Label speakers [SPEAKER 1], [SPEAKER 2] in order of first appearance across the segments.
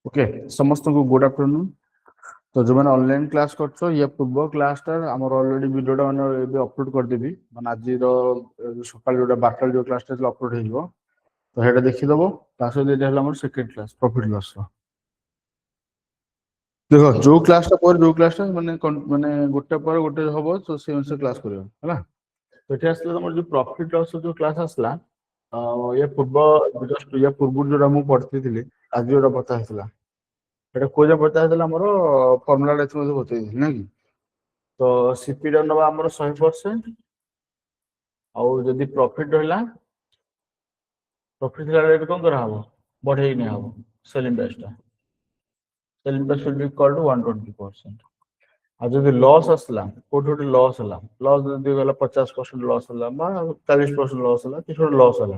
[SPEAKER 1] Okay समस्त को good afternoon. तो जो मैंने ऑनलाइन क्लास करछो या पूर्व क्लासटा हमर ऑलरेडी वीडियोटा माने एबे अपलोड कर देबी माने आज रो सकाळ जोटा 12 जो क्लासटा अपलोड हेजो तो हेटा देखि दबो तासो एटा हला हमर सेकंड क्लास प्रॉफिट लॉस रो देखो जो क्लासटा पर जो क्लासटा माने माने गोटे पर गोटे हबो तो से अनुसार क्लास करियो हला। तो एटा आसला हमर जो प्रॉफिट लॉस जो क्लास आसला या पूर्व जस्ट या पूर्व जोटा मु पढिथिली आज जोटा बता हेतला এটা কোজা পড়তে আসলে আমার ফর্মুলাটা এর মধ্যে বতাই দিছি নাকি। তো সিপি টা নেবা আমার 100% ଆଉ ଯଦି ପ୍ରଫିଟ ରହିଲା ପ୍ରଫିଟ ହେଲା ରେଟ କଣ କରା ହବ ବଢେଇ ନିଆ ହବ ସେଲିଂ ପ୍ରାଇସ ଟା should be equal to 120%। ଆଉ ଯଦି ଲସ୍ ଆସିଲା କୋଉଠି ଗୋଟେ ଲସ୍ ହେଲା ଲସ୍ ଯଦି ଗଲା 50% ଲସ୍ ହେଲା ବା 40% ଲସ୍ ହେଲା କିଛି ଗୋଟେ ଲସ୍ ହେଲା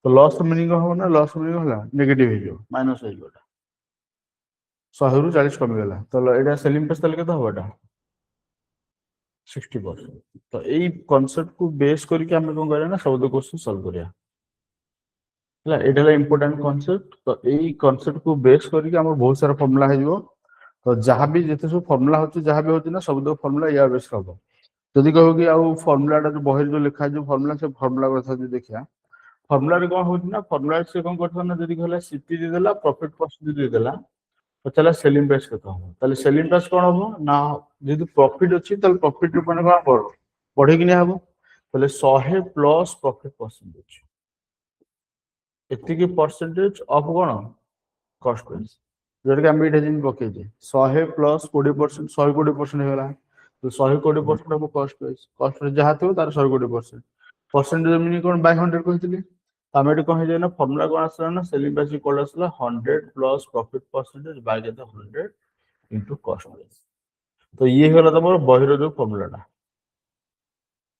[SPEAKER 1] ତ ଲସ୍ ମିନିଂ ହବ ନା ଲସ୍ ମିନିଂ ହେଲା ନେଗେଟିଭ ହେଇଯିବ ମାଇନସ ହେଇଯିବ 100 ରୁ 40 କମିଗଲା ତ ଏଇଟା ସେଲିଂ ପ୍ରାଇସ୍ ତାହେଲେ କେତେ ହବ ଏଟା 60%। तो यही कॉन्सेप्ट को बेस करके हमें कौन करें ना सब क्वेश्चन सॉल्व करिया हला एटा ला इंपोर्टेंट कॉन्सेप्ट। तो यही कॉन्सेप्ट को बेस करके हमर बहुत सारा फार्मूला है जो तो जहां भी जते सब फार्मूला होची जहां भी होची ना सब दो फार्मूला या बेस हबो जदी कहो कि आउ फार्मूला टा जो बहिर जो लिखा जो फार्मूला से फार्मूला कथा जो देखिया फार्मूला रे कोन होची ना फार्मूला से कोन करथन ना जदी कहला सीपी दे देला प्रॉफिट परसेंटेज दे देला तो चला सेलिंग प्राइस कत हम ताले सेलिंग प्राइस कोन हो ना जेदि प्रॉफिट अछि ताले प्रॉफिट रू माने कोन पड़ो बढ़े कि नहीं हबो ताले 100 प्लस प्रॉफिट परसेंटेज एति की percentage of cone cost price जोर के हम इठे जिन पके जे 100 प्लस 20% 120% हेला तो 120% ऑफ कॉस्ट प्राइस जहा थियो तार 120% परसेंटेज मीनिंग कोन बाय 100 कहितली हमें एटी कहि जाय ना फार्मूला कोन आसला ना सेलिंग प्राइस इक्वल आसला 100 प्लस प्रॉफिट परसेंटेज बाय केते 100 इनटू कॉस्ट प्राइस। तो ये होला तमरो बहिरो जो फार्मूलाटा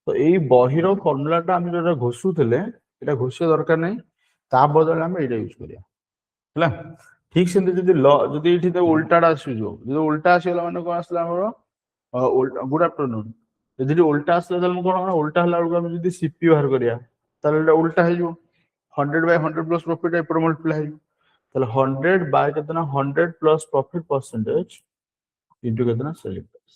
[SPEAKER 1] तो एई बहिरो फार्मूलाटा हम जो घोषुतले एटा घोषिया दरकार नै ता बदले हम एटा यूज करिया हला ठीक से जदी जदी एठी तो उल्टाटा आसी जो जदी उल्टा आसीला माने कोन आसला हमरो गुड आफ्टरनून जदी उल्टा आसला तले कोन उल्टा हला हम जदी सीपी बाहर करिया तले एटा उल्टा हे जो 100 by 100 plus profit एपर मल्टीप्लाई तले 100 by कितना 100 plus profit percentage इनटू कितना सेलिंग प्राइस।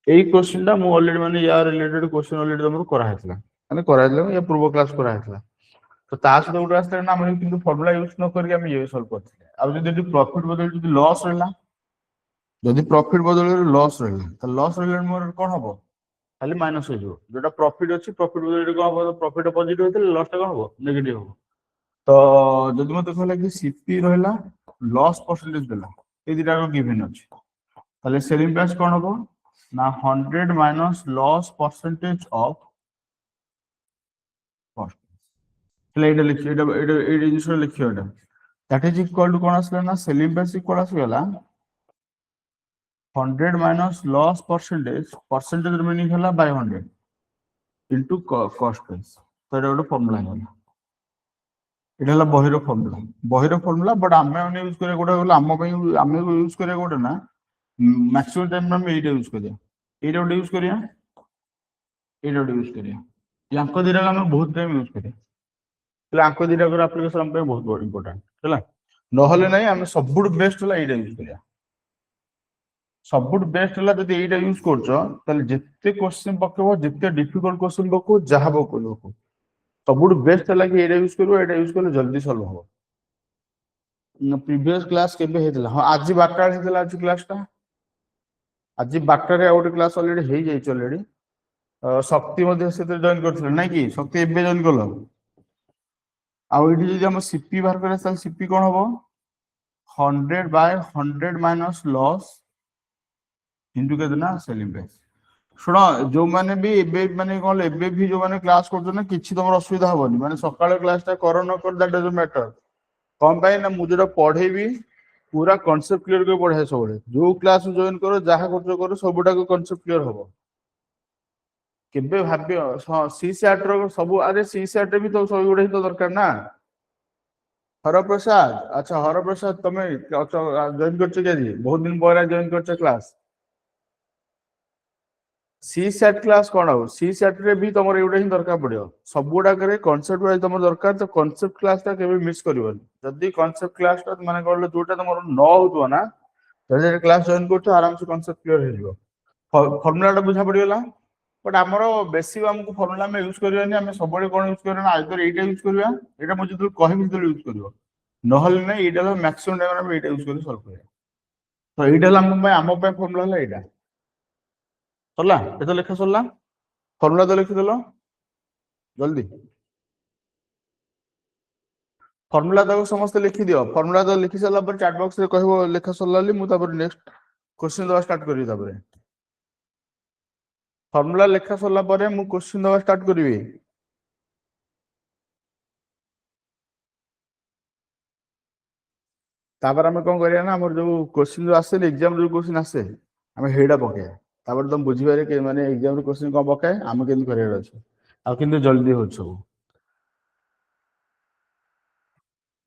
[SPEAKER 1] এই কোশ্চেনটা মু অলরেডি মানে ইয়া রিলেটেড কোশ্চেন অলরেডি তমর করা হেতলা মানে করা হেতলা या पूर्व क्लास करा हेतला तो ता सहित उठा आसला ना हम किंतु फार्मूला यूज न करके हम ये सॉल्व करथिले अब जदी प्रॉफिट बदल जदी लॉस रहला जदी प्रॉफिट बदल लॉस रहला तो लॉस रहला मोर कोन हबो खाली माइनस हो जो जोटा प्रॉफिट अछि प्रॉफिट बदल कोन हबो प्रॉफिट पॉजिटिव हेतले लॉस टा कोन हबो नेगेटिव हबो। तो जदी मते कहला कि सीपी रहला लॉस परसेंटेज देला ए दिटा को गिवन अछि ताले सेलिंग प्राइस कोन हबो ना 100 minus loss percentage of cost એટલે এটা লিখি এটা এটা এই জিনিসটা লিখিও এটা দ্যাট ইজ ইকুয়াল টু কোন আসলে না সেলিং প্রাইস ইকুয়াল আসিগলা 100 माइनस लॉस परसेंटेज मीनिंग हला बाय 100 इनटू कॉस्ट प्राइस तो এটা ଗୋଟେ ফর্মুলা হলা এটা হলা বহির ফর্মুলা बट आमे माने यूज करे गोटे हला आम पई आमे यूज करे गोटे ना मैक्सिमम टाइम में एटा यूज करिया एटा गोटे यूज करिया एटा गोटे यूज करिया यांको दिरा हम बहुत टाइम यूज करिया એટલે આંકો દીટા પર એપ્લિકેશન ଆମ ପାଇଁ ବହୁତ ઇમ્પોર્ଟାન્ટ ହେଲା ନହେଲେ ନାହିଁ ଆମେ ସବୁଠୁ ବେଷ୍ଟ ହେଲା ଏଇଟା ୟୁଜ କରିବା ସବୁଠୁ ବେଷ୍ଟ ହେଲା ଯଦି ଏଇଟା ୟୁଜ କରୁଛ ତାହେଲେ ଯେତେ କ୍ୱେଶ୍ଚନ ପକେଇବ ଯେତେ ଡିଫିକଲ୍ଟ କ୍ୱେଶ୍ଚନ ପକଉ ଯାହା ପକେଇବ ସବୁଠୁ ବେଷ୍ଟ ହେଲା କି ଏଇଟା ୟୁଜ କରିବ ଏଇଟା ୟୁଜ କଲେ ଜଲ୍ଦି ସଲ୍ଭ ହବ। ପ୍ରିଭିୟସ କ୍ଲାସ କେବେ ହେଇଥିଲା ହଁ ଆଜି 12ଟା ହେଇଥିଲା ଆଜି କ୍ଲାସଟା ଆଜି 12ଟାରେ ଆଉ ଗୋଟେ କ୍ଲାସ অলরেডি ହେଇ ଯାଇଛି অলরেଡି ଶକ୍ତି ମଧ୍ୟ ସେଥିରେ ଜଏନ କରିଥିଲେ ନାଇଁ କି ଶକ୍ତି ଏବେ ଜଏନ କଲ ଆଉ ଏଠି যদি हम सीपी बाहर करे ताल सीपी कोन हबो 100 बाय 100 माइनस लॉस इनटू केतना सेलिंग प्राइस। सुनो जो माने भी एबे माने कोन एबे भी जो माने क्लास करछो ना किछि तमर असुविधा हबनी माने सकाळे क्लास ता कर न कर दैट डजंट मैटर कम पाए ना मु जेटा पढेबी पूरा कांसेप्ट क्लियर कर पढाए सबले जो क्लास जॉइन करो जहा करछो करो सबटा को कांसेप्ट क्लियर हबो केबे भाबियो सी सेट रो सब अरे सी सेट भी तो सब गुडे तो दरकार ना हरप्रसाद अच्छा हरप्रसाद तमे जॉइन करछ के जी बहुत दिन पहले जॉइन करछ क्लास सी सेट क्लास कौन हो सी सेट रे भी तमर एउडा ही दरकार पड़ियो सब गुडा करे कांसेप्ट वाइज तमर दरकार तो कांसेप्ट क्लास ता केबे मिस करबो जदी कांसेप्ट क्लास ता माने कहलो जोटा तमर न होतो ना जदी क्लास जॉइन करतो आराम से कांसेप्ट क्लियर हो जिवो फार्मूला ता बुझा पड़ियोला बट हमरो बेसिक हमको फार्मूला में यूज करबानी हम सब बड़े कोन यूज करना आइदर एटा यूज करबा एटा मु जदी कहबी तो यूज करबो नहल नै एटा मैक्सिमम टाइम में एटा यूज कर सॉल्व करबा तो एटा हम पे फार्मूला है एटा सरला एतो लेखा सरला फॉर्मूला तो लिखि देलो जल्दी फॉर्मूला तक समस्त लिखि दियो फॉर्मूला तो लिखि सला पर चैट बॉक्स रे कहबो लेखा सरलाली मु तापर नेक्स्ट क्वेश्चन दवा स्टार्ट करी तापर फॉर्मूला लेखा सरला पर मु क्वेश्चन दवा स्टार्ट करबी तापर हम कोन करिया ना हमर जो क्वेश्चन जो आसे एग्जाम जो क्वेश्चन आसे हम हेडा पके तापर तुम बुझी बारे के माने एग्जाम रो क्वेश्चन को पके हम केन करिया अछि आ किंतु जल्दी हो छ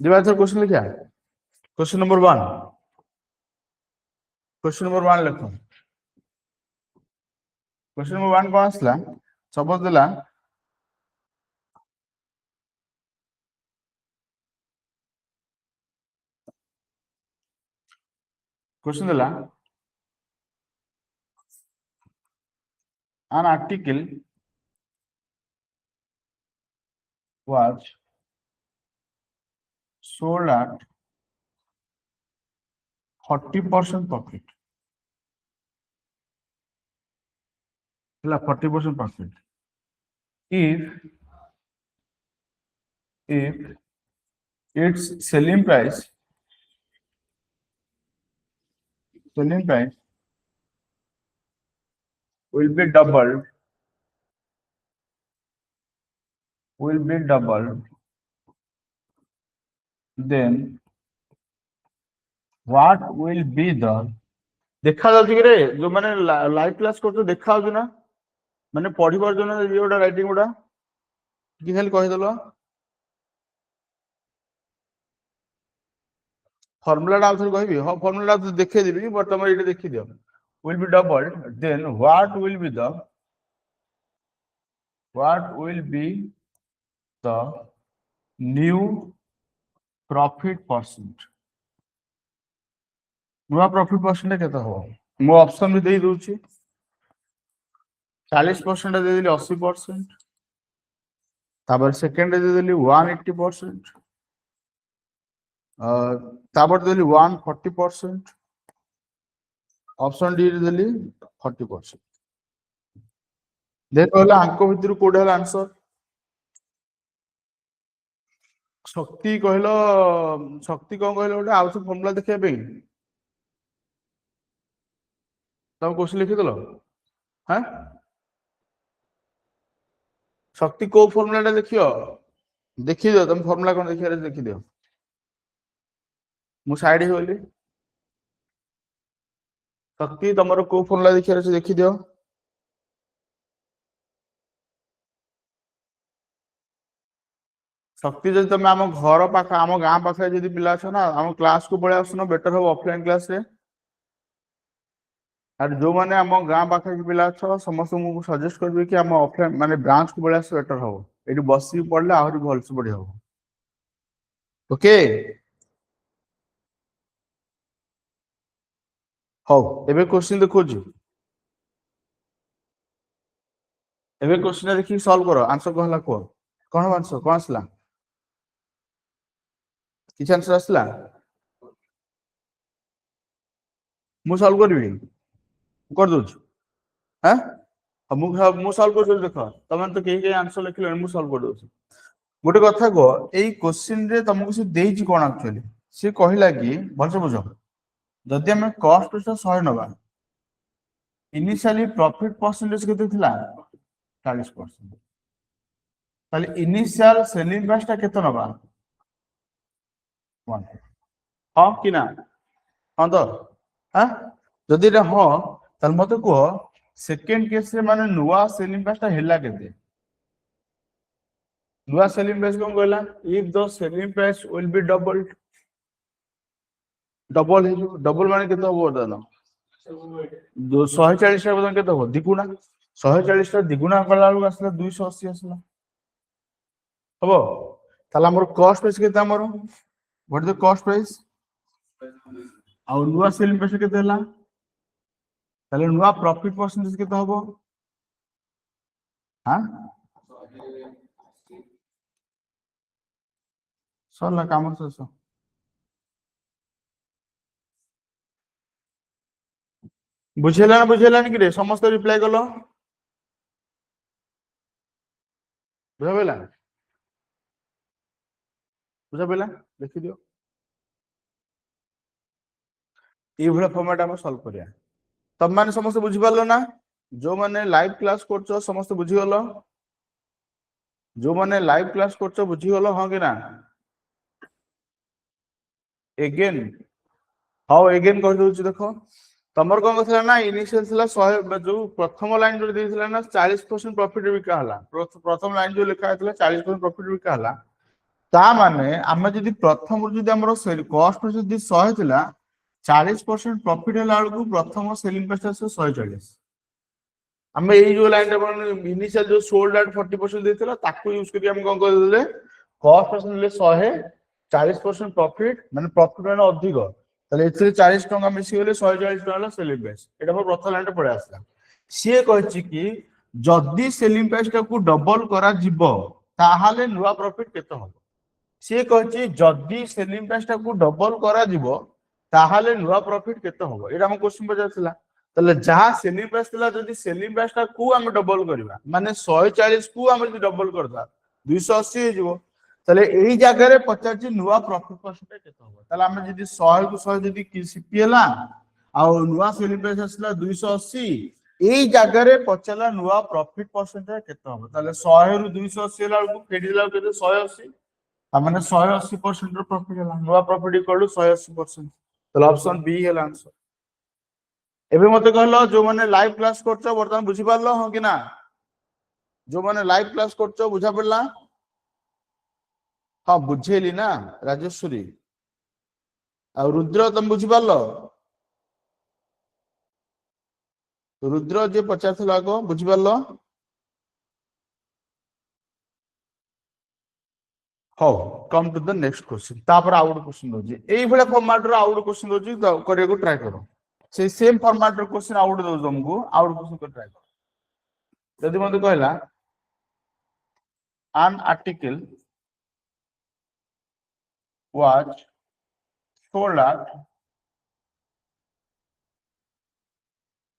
[SPEAKER 1] दिबा तो क्वेश्चन लिखा क्वेश्चन नंबर 1 क्वेश्चन नंबर 1 लिखो क्वेश्चन नंबर 1 कोन आसला सपोज देला क्वेश्चन देला an article was sold at 40% profit. 40% profit. If its selling price will be doubled then what will be the देखा जाउछि रे जो माने लाइव क्लास करतो देखा जाउछि ना माने पढि पर जने जेडा राइटिंग उडा कि खाली कहि देलो फार्मूला टा आउथर कहबी हां फार्मूला तो देखै देबी बट तुम एटा देखि दियो will be doubled then what will be the new profit percent नुआ प्रॉफिट परसेंट केते हो मो ऑप्शन भी दे दूची 40% दे देली 80% तापर सेकंड दे देली 180% तापर दे देली 140% ऑप्शन डी दे देली 40% देखो होला अंक भितर कोड है आंसर शक्ति कहलो शक्ति कोन कहलो ओटा आउट फार्मूला देखिया पे तब क्वेश्चन लिखि देलो हां शक्ति को फार्मूला टा देखियो देखि दियो तुम फार्मूला कोन देखिया रे देखि दियो मु साइड ही होली शक्ति तमरो को फार्मूला देखिया रे देखि दियो शक्ति जदि तुम आम घर पाख आम गाँ पाखे जदि पिला अछ ना आम क्लास को पळे आसनो बेटर हो ऑफलाइन क्लास रे और जो माने आम गाँ पाखे पिला अछ समस्त मु सजेस्ट करबे कि आम ऑफलाइन माने ब्रांच को पळे आस बेटर हो एठी बसी पढले आहुरी भल से पढी हो ओके हो एबे क्वेश्चन देखो जी एबे क्वेश्चन देखि सॉल्व करो आंसर कहला को कोन आंसर कोन आसला किछ आंसर आसला मु सॉल्व करबी कर दो हां मु सॉल्व कर देखो तमन तो केही आंसर लिखले मु सॉल्व कर दो गोटे कथा को एई क्वेश्चन रे तुमको से देइछि कोन एक्चुअली से कहिला कि भलसे बुझो जदि हम कॉस्ट से 100 नबा इनिशियली प्रॉफिट परसेंटेज केते थिला 40% ताले इनिशियल सेलिंग प्राइस ता केते नबा 1 हां कि ना हां तो हां जदि रे हां ताल मते को सेकंड केस रे माने नुवा सेलिंग प्राइस ता हेला केते नुवा सेलिंग प्राइस कोन कहला if the selling price will B double है जो डबल माने केते हो बर्दान 140 टा बदन केते हो द्विगुणा 140 टा द्विगुणा कला बेलू आसला 280 आसला हबो ताला हमर कॉस्ट प्राइस केते हमर what is the cost price आ नुवा सेलिंग प्राइस केते हला ताले नुवा प्रॉफिट परसेंटेज केते हबो हां सरला काम से बुझेला कि रे समस्त रिप्लाई कलो बुझा पड़ा देखि दियो ये भला फॉर्मेट हम सॉल्व करिया तब माने समस्त बुझी पारलो ना जो माने लाइव क्लास करछो समस्त बुझी गलो जो माने लाइव क्लास करछो बुझी गलो हां कि ना एगेन हाउ एगेन कह दउची देखो तमर कोन कथला ना इनिशियल थिला 100 जो प्रथम लाइन जो देथिला ना 40% प्रॉफिट बिका हला प्रथम लाइन जो लिखा हैतला 40% प्रॉफिट बिका हला ता माने आमे जदी प्रथम जदी हमरो सेल कॉस्ट जदी 100 थिला 40% प्रॉफिट हला को प्रथम सेलिंग प्राइस 140 आमे एई जो लाइन रे इनिशियल जो सोल्ड एट 40% देथिला ताकू यूज करी हम कोन कर देले कॉस्ट परसेंट ले 100 40% प्रॉफिट माने प्रॉफिट माने अधिक ताले एथि 40 टका मिसी गेले 140 टका सेलिंग प्राइस एटा मोर प्रथम लाइन रे पड़े आसला सिए कहछि कि जदी सेलिंग प्राइस टा को डबल करा जिवो ताहाले नुवा प्रॉफिट केते हो सिए कहछि जदी सेलिंग प्राइस टा को डबल करा जिवो ताहाले नुवा प्रॉफिट केते हो एटा हम क्वेश्चन पजाथिला ताले जहा सेलिंग प्राइस थिला जदी सेलिंग प्राइस टा को हम डबल करबा माने 140 को हम जदी डबल करदा 280 हे जिवो ताले एही जगह रे पचाची नुवा प्रॉफिट परसेंटेज केते हो ताले हम जदी 100 को 100 जदी सीपी हला आ नुवा सेलिंग प्राइस असला 280 एही जगह रे पचला नुवा प्रॉफिट परसेंटेज केते हो ताले 100 रु 280 ला को फेडिला केते 180 माने 180% रो प्रॉफिट हला नुवा प्रॉफिट इक्वल टू 180% ताले ऑप्शन बी हला आंसर एबे मते कहलो जो माने लाइव क्लास करछो वर्तमान बुझी पारलो हो कि ना जो माने लाइव क्लास करछो बुझा पड़ला हां बुझेली ना राजेश्वरी आ रुद्र तुम बुझी पारलो रुद्र जे पचाथला को बुझी पारलो हो come to the next question तापर आउट क्वेश्चन दोजी एई भले फॉर्मेट रो आउट क्वेश्चन दोजी करे को ट्राई करो से सेम फॉर्मेट रो क्वेश्चन आउट दो तुमको आउट क्वेश्चन को ट्राई करो यदि मते कहला an article was sold at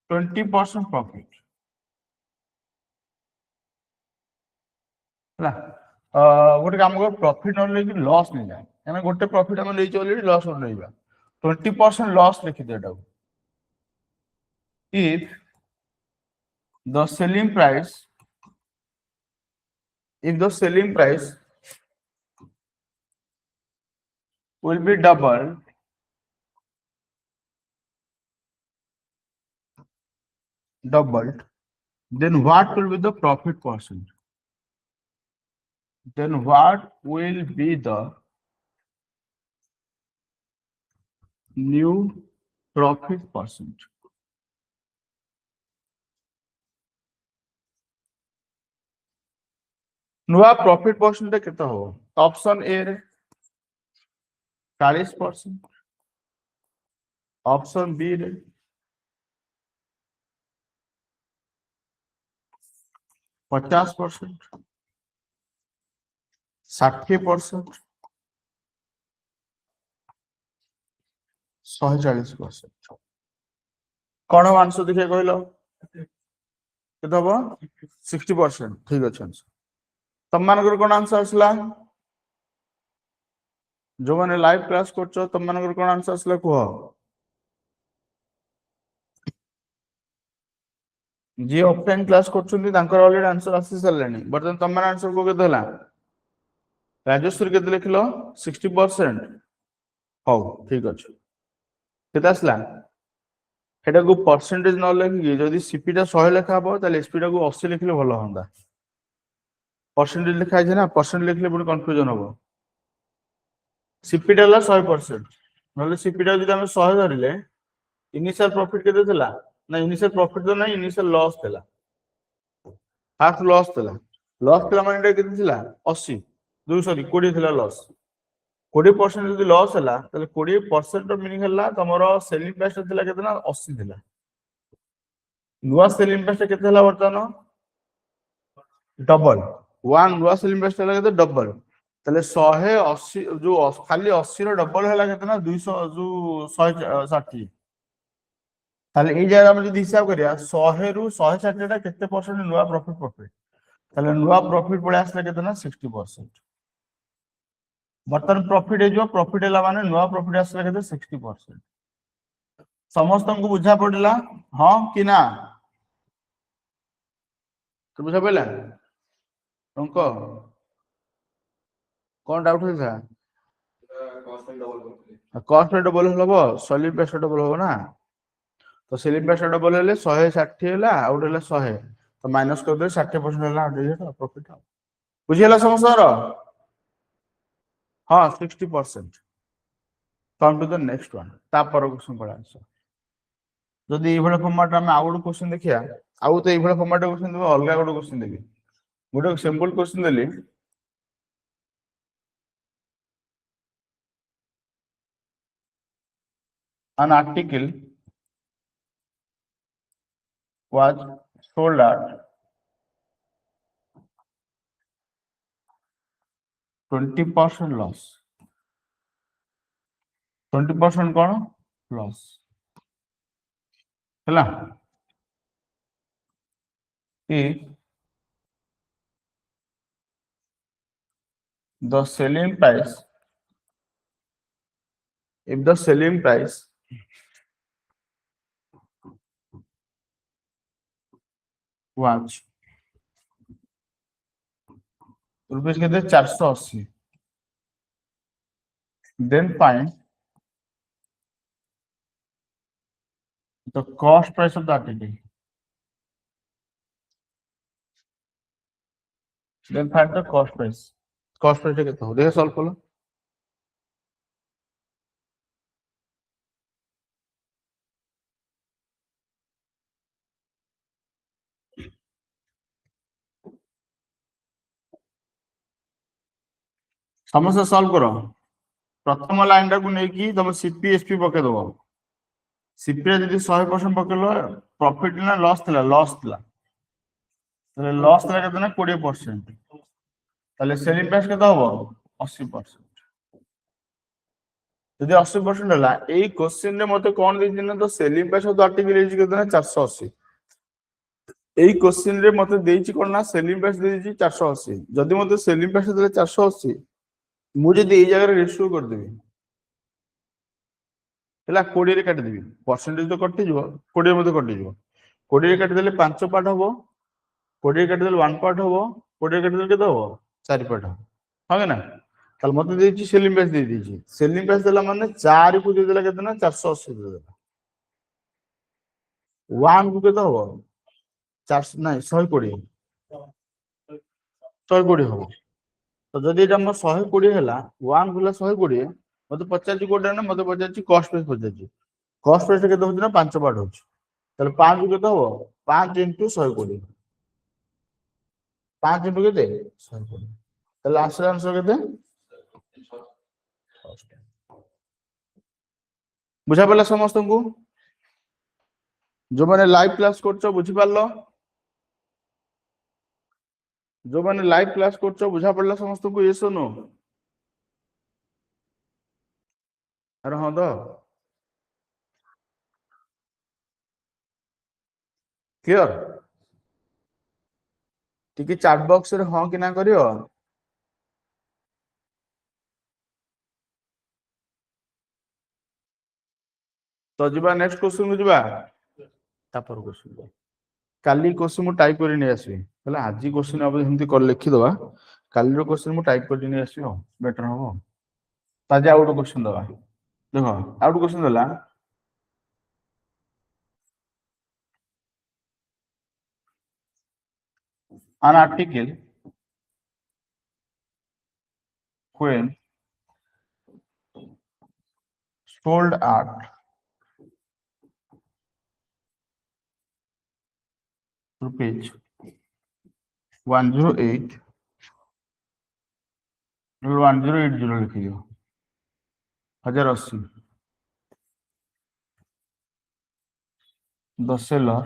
[SPEAKER 1] 20% profit ହେଲା गोटे काम कर प्रॉफिट न लेकि लॉस नहीं जाए यानी गोटे प्रॉफिट हम ले ऑलरेडी लॉस न लेबा 20% लॉस लिखि देटा if the selling price will be doubled then what will be the profit percent then what will be the new profit percent नुआ प्रॉफिट परसेंट केते हो ऑप्शन ए रे 40% ऑप्शन बी रे 50% 60% 140% कौन answer देखिए कहलो केते हो 60% ठीक अछि तम मानकर कोन आंसर असला जो माने लाइव क्लास करछो तम मानकर कोन आंसर असला को जे ऑफलाइन क्लास करछुंदी तांकर ऑलरेडी आंसर आसी सरलेनी बर्तन तम मान आंसर को केते हला राजेश्वरी केते लिखलो 60% हो ठीक अछि केते असला एटा को परसेंटेज न लिखि जदी सीपी टा 100 लेखा हो ताले एसपी टा को 80 लिखले भलो होंदा परसेंटेज लिखा है ना परसेंट लिखले पुनी कंफ्यूजन हो सीपी टा 100% नले सीपी टा जदी हम 100 धरिले इनिशियल प्रॉफिट केते थिला ना इनिशियल प्रॉफिट तो नहीं इनिशियल लॉस थिला हाफ लॉस थिला माने एटा केते थिला 80 2 सॉरी 20 थिला लॉस 20% যদি লস ହେଲା তাহলে 20% ର ମିନିଂ ହେଲା ତମର ସେଲିଂ ପ୍ରାଇସ୍ ଥିଲା କେତେ ନା 80 ଥିଲା ନୂଆ ସେଲିଂ ପ୍ରାଇସ୍ କେତେ ହେଲା ବର୍ତ୍ତମାନ डबल वन नूआ सेलिंग प्राइस ହେଲା କେତେ ଡବଲ ତାହେଲେ 180 ଯୋଉ ଖାଲି 80 ର ଡବଲ ହେଲା କେତେ ନା 200 ଯୋଉ 160 ତାହେଲେ ଏଇ ଜାଗାରେ ଆମେ ଯଦି ହିସାବ କରିବା 100 ରୁ 160 ଟା କେତେ परसेंट ନୂଆ ପ୍ରଫିଟ ତାହେଲେ ନୂଆ ପ୍ରଫିଟ ପଳେଇ ଆସିଲା କେତେ ନା 60% ବର୍ତ୍ତମାନ ପ୍ରଫିଟ ହେଇଯିବ ପ୍ରଫିଟ ହେଲା ମାନେ ନୂଆ ପ୍ରଫିଟ ଆସିଲା କେତେ 60% ସମସ୍ତଙ୍କୁ ବୁଝା ପଡିଲା ହଁ କି ନା ବୁଝା ପଡିଲା ଅଙ୍କ कौन डाउट हुई था कॉस्ट पे डबल हबो सेलिंग प्राइस डबल हबो ना तो सेलिंग प्राइस डबल हेले 160 होला आउट होला 100 तो माइनस कर दे 60% होला आउट प्रॉफिट बुझिला समस्या रो हां 60% come to the next one ता पर क्वेश्चन पड़ा आंसर जदि ई भले फॉर्मेट में आउट क्वेश्चन देखिया आउ तो ई भले फॉर्मेट क्वेश्चन देबो अलगा गोटे क्वेश्चन देबी गोटे simple question Delhi an article was sold at 20% loss 20% कौन लॉस है if the selling price was rupees कहते 480 then find the cost price of the article then find the cost price केते हो देखो सॉल्व करो समस्या solve करो प्रथम लाइन टा को नै कि तुम सीपी एसपी पके दबो सीपी रे जदी 100% पकेलो प्रॉफिट ना लॉस थिला ताले लॉस थिला केते ना 20% ताले सेलिंग प्राइस केते होबो 80% यदि 80% होला एई क्वेश्चन रे मते कोन दै दिन तो selling price of the article is केते ना 480 एई क्वेश्चन रे मते देइची कोन ना सेलिंग प्राइस देइची 480 जदि मते सेलिंग प्राइस देले 480 मु जदि एई जगह रेशियो कर देबी ହେଲା 20 रे काट देबी परसेंटेज तो कटि जिवो 20 मध्ये कटि जिवो 20 रे काट देले 5 पार्ट हबो 20 रे काट देले 1 पार्ट हबो 20 रे काट देले केते हबो 4 पार्ट हबो हां ना ताल मते देइची सेलिंग प्राइस दे दीची सेलिंग प्राइस देला माने 4 को दे देला केते ना 480 दे देला 1 को केते हबो 4 नहीं 120 120 हबो तो जदि एटा हम 120 होला 1 गुला 120 मते 50 कोटा ना मते 50 कॉस्ट प्राइस 50 केते होची ना 5 पार्ट होची ताले 5 को केते हबो 5 * 120 5 * केते 120 ताले आंसर केते बुझा पड़ला समस्त को जो माने लाइव क्लास करछो बुझी पारलो जो माने लाइव क्लास करछो बुझा पड़ला समस्त को यस नो अरे हां तो क्लियर टिके चैट बॉक्स रे हां कि ना करियो तो जीवा नेक्स्ट क्वेश्चन को जीवा तापर क्वेश्चन काली क्वेश्चन मु टाइप करि नै आसी हला आजी क्वेश्चन अब हिंदी कर लिखि दवा काली रो क्वेश्चन मु टाइप करि नै आसी हो बेटर हो ताजे आउट क्वेश्चन दवा देखो आउट क्वेश्चन दला an article when sold at rupees 108 1080 लिखियो 1080 the seller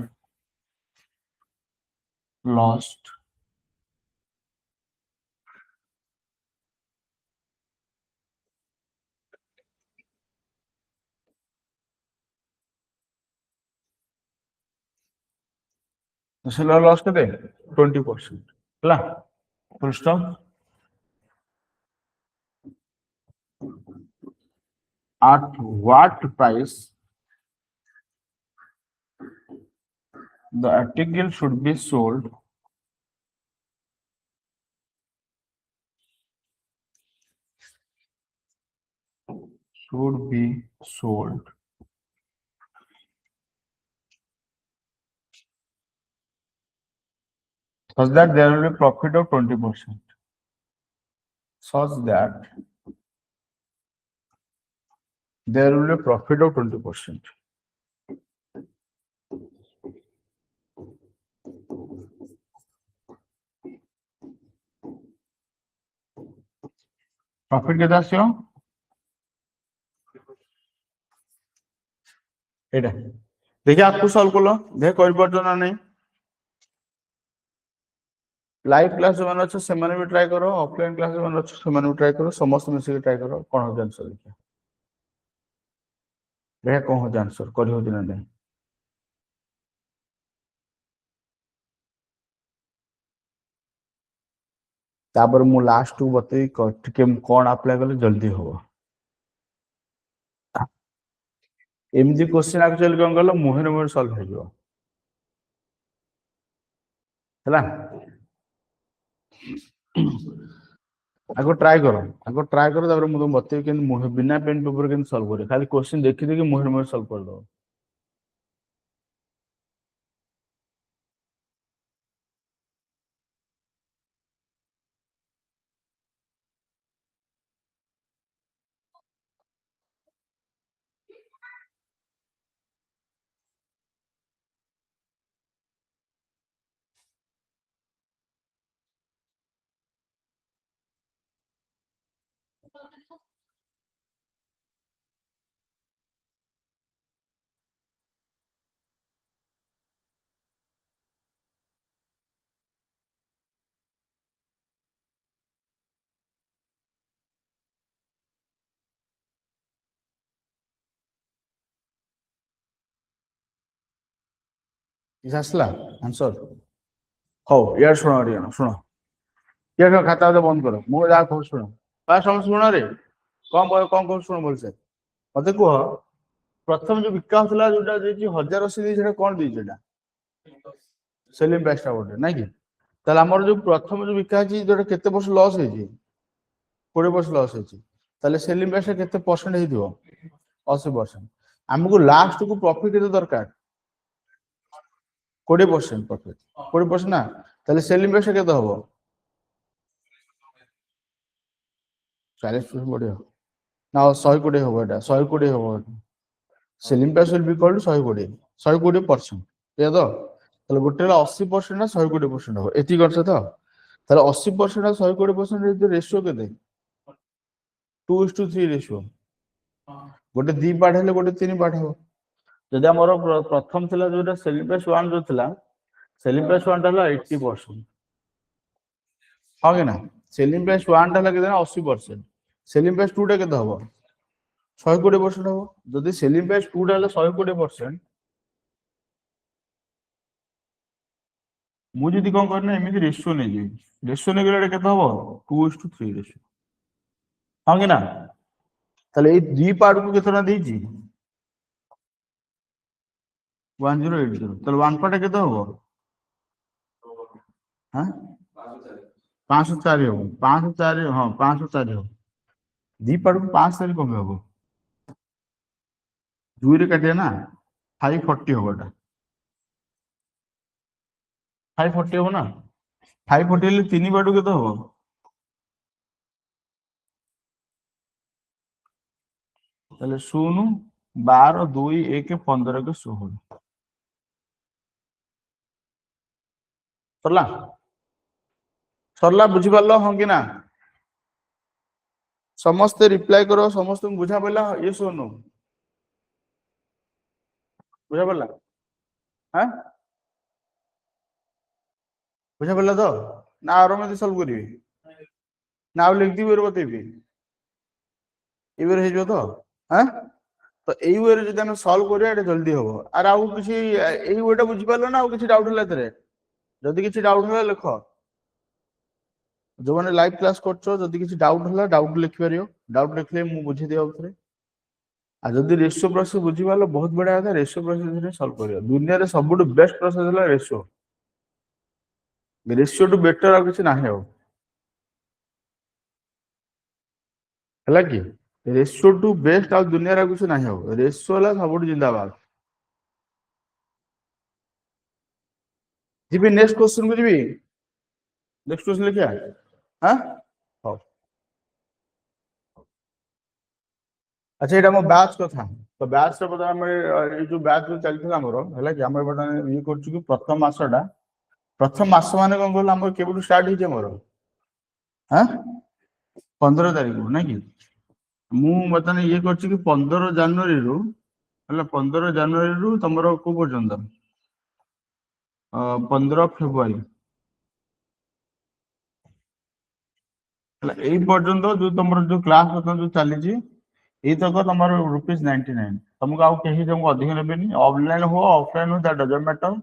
[SPEAKER 1] lost the seller lost केते 20% ହେଲା full stop at what price the article should be sold such that there will be profit of 20%. Such that there will be profit of 20%. Profit केते आसियो एटा देखिए आपको solve करलो देख कर परतो ना नहीं लाइव क्लास जो माने अच्छे से माने भी ट्राई करो ऑफलाइन क्लास जो माने अच्छे से माने भी ट्राई करो समस्त मिसी के ट्राई करो कोन हो आंसर देखिए देखिए कोन हो आंसर करि हो दिना नहीं तापर मु लास्ट टू बतई के कोन अप्लाई करले जल्दी हो एमजी क्वेश्चन एक्चुअली कोन करलो मुहेर मुहेर सॉल्व हो जिवो हला आगो ट्राई करो तापर मु तुम बतई के मुहे बिना पेन पेपर के सॉल्व करे खाली क्वेश्चन देखि देखि मुहेर मुहेर सॉल्व कर दो इस आसला आंसर हो यार सुनो ये खाता तो बंद करो मु जा खोज सुनो बा समझ सुनो रे कौन कौन सुनो बोल से मते को प्रथम जो विकास होता जोटा जे 1080 दी सेटा कोन दी जेटा सेलिंग प्राइस टा बोले ना कि ताले हमर जो प्रथम जो विकास जी जोटा केते परसेंट लॉस है जी 20% लॉस है जी ताले सेलिंग प्राइस केते परसेंट हे दियो 80% हमको लास्ट को प्रॉफिट केते दरकार 20% प्रॉफिट 20% ना ताले सेलिंग प्राइस केते हबो 40% बढ़िया ना 120 हबो एटा 120 हबो selling price will be equal to 120% ये तो ताले गोटे 80% ना 120% हो एती करछ तो ताले 80% ना 120% रेशियो केते 2:3 रेशियो गोटे 2 पार्ट हेले गोटे 3 पार्ट हो जदि हमर प्रथम थिला जोटा सेलिंग प्राइस 1 जो थिला सेलिंग प्राइस 1 ता 80% हां कि ना सेलिंग प्राइस 1 ता केते 80% सेलिंग प्राइस 2 टा केते हबो 120% हबो जदि सेलिंग प्राइस 2 टा 120% मु जदि कोन करना एमिति रेशियो नै जे रेशियो नै गेले केते हबो 2:3 रेशियो हां कि ना ताले ए 2 पार्ट को केतना देजी 1080 ताले 1 पार्ट केते हबो हां 504 हो 504 हां 504 हो 2 पार्ट को 5 से कम हबो 2 रे काटिया ना 540 हो एटा 540 हो ना 540 ले 3 पार्ट केते हबो ताले 0 12 2 1 15 के 16 सरला सरला बुझी पारलो हां कि ना समस्त रिप्लाई करो समस्त बुझा पड़ला ये सुनो बुझा पड़ला हां बुझा पड़ला तो ना आरो में सॉल्व करिवे ना आ लिख दी बेर बतेबी ए बेर हे जो तो हां तो एई वे रे जदि हम सॉल्व करिया एटा जल्दी हो आर आउ किछि एई वेटा बुझी पारलो ना आउ किछि डाउट होला तरे जदि किछि डाउट होला लिखो जो माने लाइव क्लास करछो जदि किछि डाउट होला डाउट लिखि परियो डाउट लिखले मु बुझी दिया उतरे आ जदि रेशियो प्रोसेस बुझी पारलो बहुत बड़ा था रेशियो प्रोसेस रे सॉल्व करियो दुनिया रे सबुट बेस्ट प्रोसेस होला रेशियो रेशियो टू बेटर आ किछि नाही हो हला कि रेशियो टू बेस्ट आ दुनिया रे किछि नाही हो रेशियो होला सबुट जिंदाबाद जीबी नेक्स्ट क्वेश्चन को जीबी नेक्स्ट क्वेश्चन लिखिया हां हो अच्छा एटा मो बैच कथा तो बैच रे बता हम ए जो बैच जो चलथिला हमर हला कि हमर बटा ये करछु कि प्रथम मास माने कोन कहला हमर केबुटू स्टार्ट हिजे हमर हां 15 तारिख ना कि मु बतने ये करछु कि 15 जनवरी रु हला 15 जनवरी रु तमरो को पर्यंत 15 फेब्रुआरी हला एई पर्यंत जो तमरो जो क्लास होता जो चली जी एई तक तमरो ₹99 तुमको आउ कहीं तुमको अधिक नेबेनी ऑनलाइन हो ऑफलाइन हो दैट डजंट मैटर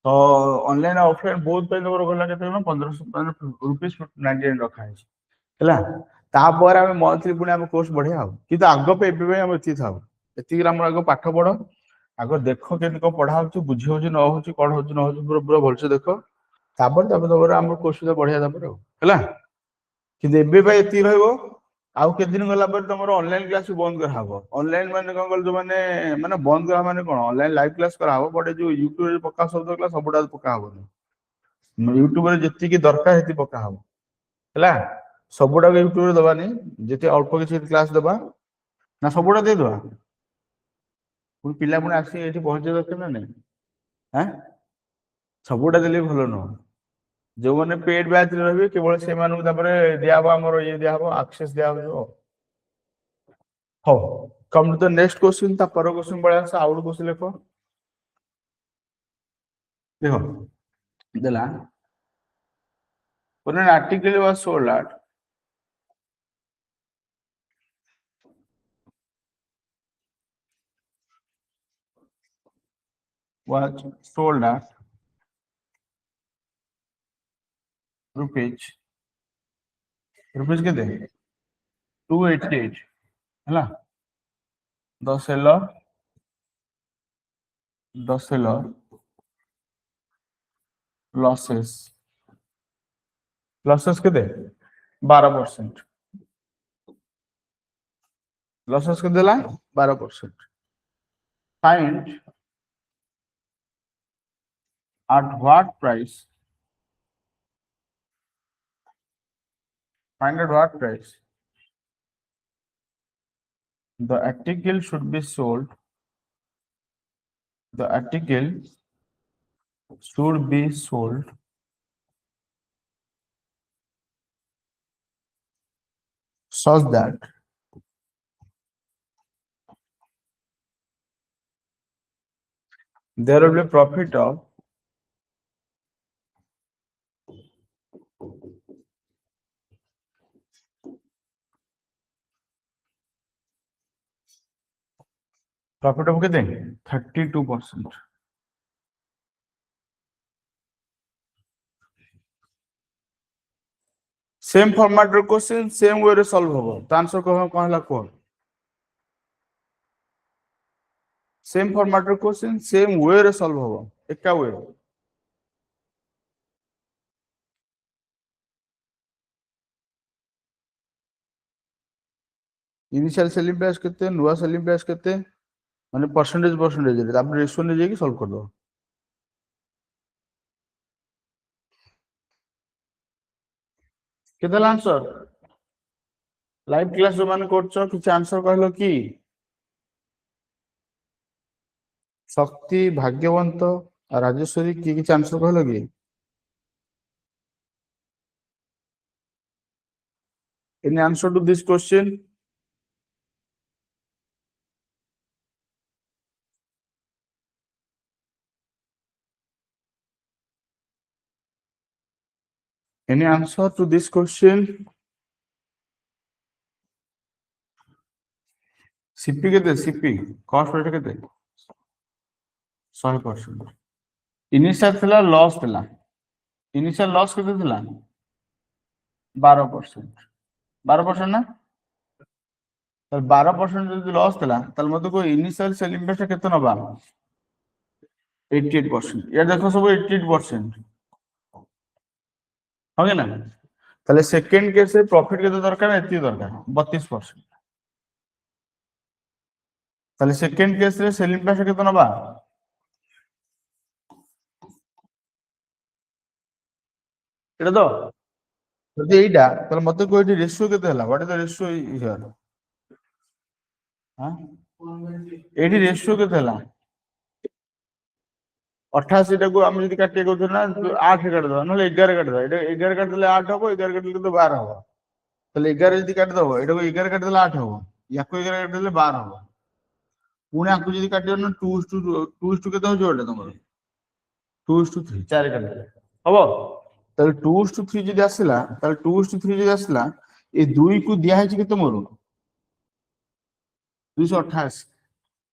[SPEAKER 1] तो ऑनलाइन ऑफलाइन बोथ पे तमरो गला केते ना 1500 ₹99 रखा है हला तापर हम मंथली पुणी हम कोर्स बढ़िया हो कि आग पे एबे हम एति थाउ एति ग्राम आग पाठ पढ़ आग देखो केति को पढ़ा होछु बुझी होछु न होछु कोन होछु न होछु पूरा पूरा भलसे देखो तापर हम कोर्स बढ़िया तापर हला कि एबे भाई एति रहइबो आउ के दिन गला पर तमरो ऑनलाइन क्लास बंद कर हबो ऑनलाइन माने कोन गल जो माने माने बंद कर माने कोन ऑनलाइन लाइव क्लास कर हबो बट जो YouTube रे पक्का सब क्लास सबटा पक्का हबो YouTube रे जति की दरकार हेति पक्का हबो हला सबुटा यूट्यूब रे दबानी जेते अल्प किछि क्लास दबा ना सबुटा दे दबा पुन पिला पुन आसी एठी पहुंचे दरकार ना नै हैं सबुटा देले भलो न जो माने पेड बैच रे रहबे केवल से मानु तापरे दिया हबो हमर ये दिया हबो एक्सेस दिया हबो हो come to the next question ता पर क्वेश्चन बळे आसा आउट क्वेश्चन लेखो देखो देला when an article was sold at rupees के दे 288 हला द सेलर लॉसेस के दे 12% लॉसेस के देला 12% find at what price the article should be sold such that there will be profit of कितने 32%। सेम फॉर्मेट रो question same way रे solve होबो त आंसर कोन हला कोन सेम फॉर्मेट रो क्वेश्चन सेम वे रे सॉल्व होबो एका वे इनिशियल सेलिंग प्राइस केते नुवा सेलिंग प्राइस केते माने परसेंटेज रे आप रेशियो ने जेकी सॉल्व कर दो केते आंसर लाइव क्लास जो मान करछो किछ आंसर कहलो कि शक्ति भाग्यवंत राजेश्वरी की किछ आंसर कहलो कि Any answer to this question? Any answer to this question? CP केते CP cost rate केते 100%. Initial थिला लॉस थिला. Initial loss केते थिला 12%. 12% ना? तो 12% যদি লস थिला তাহলে মতে কো ইনিশিয়াল সেল ইনভেস্ট কেতে নবা 88%. ইয়ার দেখো সব 88%. হবে না? তাহলে সেকেন্ড কেসে প্রফিট কেতে দরকার এতি দরকার 32%. তাহলে সেকেন্ড কেসে সেল ইনভেস্ট কেতে নবা এটা তো যদি এইটা তাহলে মতে কো এটি রেশিও কেতে হলা what is the ratio here হ্যাঁ এটি রেশিও কেতে হলা 88 টাকু আমি যদি কাটিয়ে কইছ না 8 কাটি দাও নহলে 11 কাটি দাও এটা 11 কাটি দিলে 8 হবে 11 কাটি দিলে তো 12 হবে তাহলে 11 যদি কাটি দাও এটাকে 11 কাটি দিলে 8 হবে ইয়াকু 11 কাটি দিলে 12 হবে পুଣି আକୁ যদি কাটিও না 2:2 কেতে হচ্ছে ওটা তোমার 2:3 4 কাটি দেলে হবো তাহলে 2:3 যদি আসিলা তাহলে 2:3 যদি আসিলা এই 2 কু দিয়া হইছে কেতে মোর 288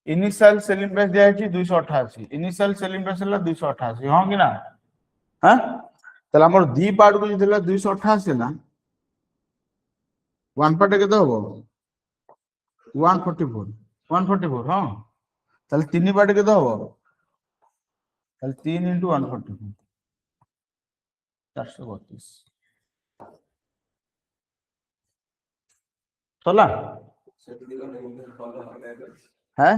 [SPEAKER 1] ইনিশিয়াল সেলিং প্রাইস দিয়া হইছে 288 ইনিশিয়াল সেলিং প্রাইস হলা 288 হ্যাঁ কি না হ্যাঁ তাহলে আমার দি পার্ট কু যদি হলা 288 না ওয়ান পার্ট কেতে হবো 144 144 হ্যাঁ তাহলে তিন পার্ট কেতে হবো তাহলে 3 × 144 432 সলা হ্যাঁ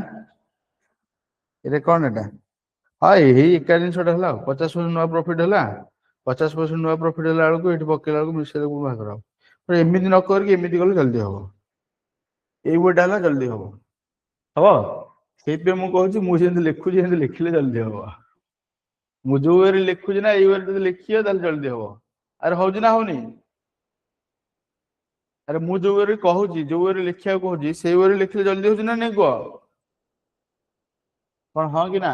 [SPEAKER 1] এটা কোন এটা হ্যাঁ এই একা জিনিসটা হলা 50% নয়া প্রফিট হলা 50% নয়া প্রফিট হলা বেଳକୁ এটি পକେଇଲା ବେଳକୁ ମିଶେଇ ଦେବୁ ଭାଗ କରାও ଏମିତି ନ କରିକି ଏମିତି କଲେ ଜଲ୍ଦି ହବ ଏଇ ୱେଟା ହେଲା ଜଲ୍ଦି ହବ ହବ ସେଇଥିପାଇଁ ମୁଁ କହୁଛି ମୁଁ ଯେମିତି ଲେଖୁଛି ସେମିତି ଲେଖିଲେ ଜଲ୍ଦି ହବ ମୁଁ ଯୋଉ ୱେରେ ଲେଖୁଛି ନା ଏଇ ୱେରେ ଯଦି ଲେଖିବ ତାହେଲେ ଜଲ୍ଦି ହବ ଆରେ ହଉଛି ନା ହଉନି ଆରେ ମୁଁ ଯୋଉ ୱେରେ କହୁଛି ଯୋଉ ୱେରେ ଲେଖିବାକୁ କହୁଛି ସେଇ ୱେରେ ଲେଖିଲେ ଜଲ୍ଦି ହଉଛି ନା ନାଇଁ କୁହ କଣ ହଁ କି ନା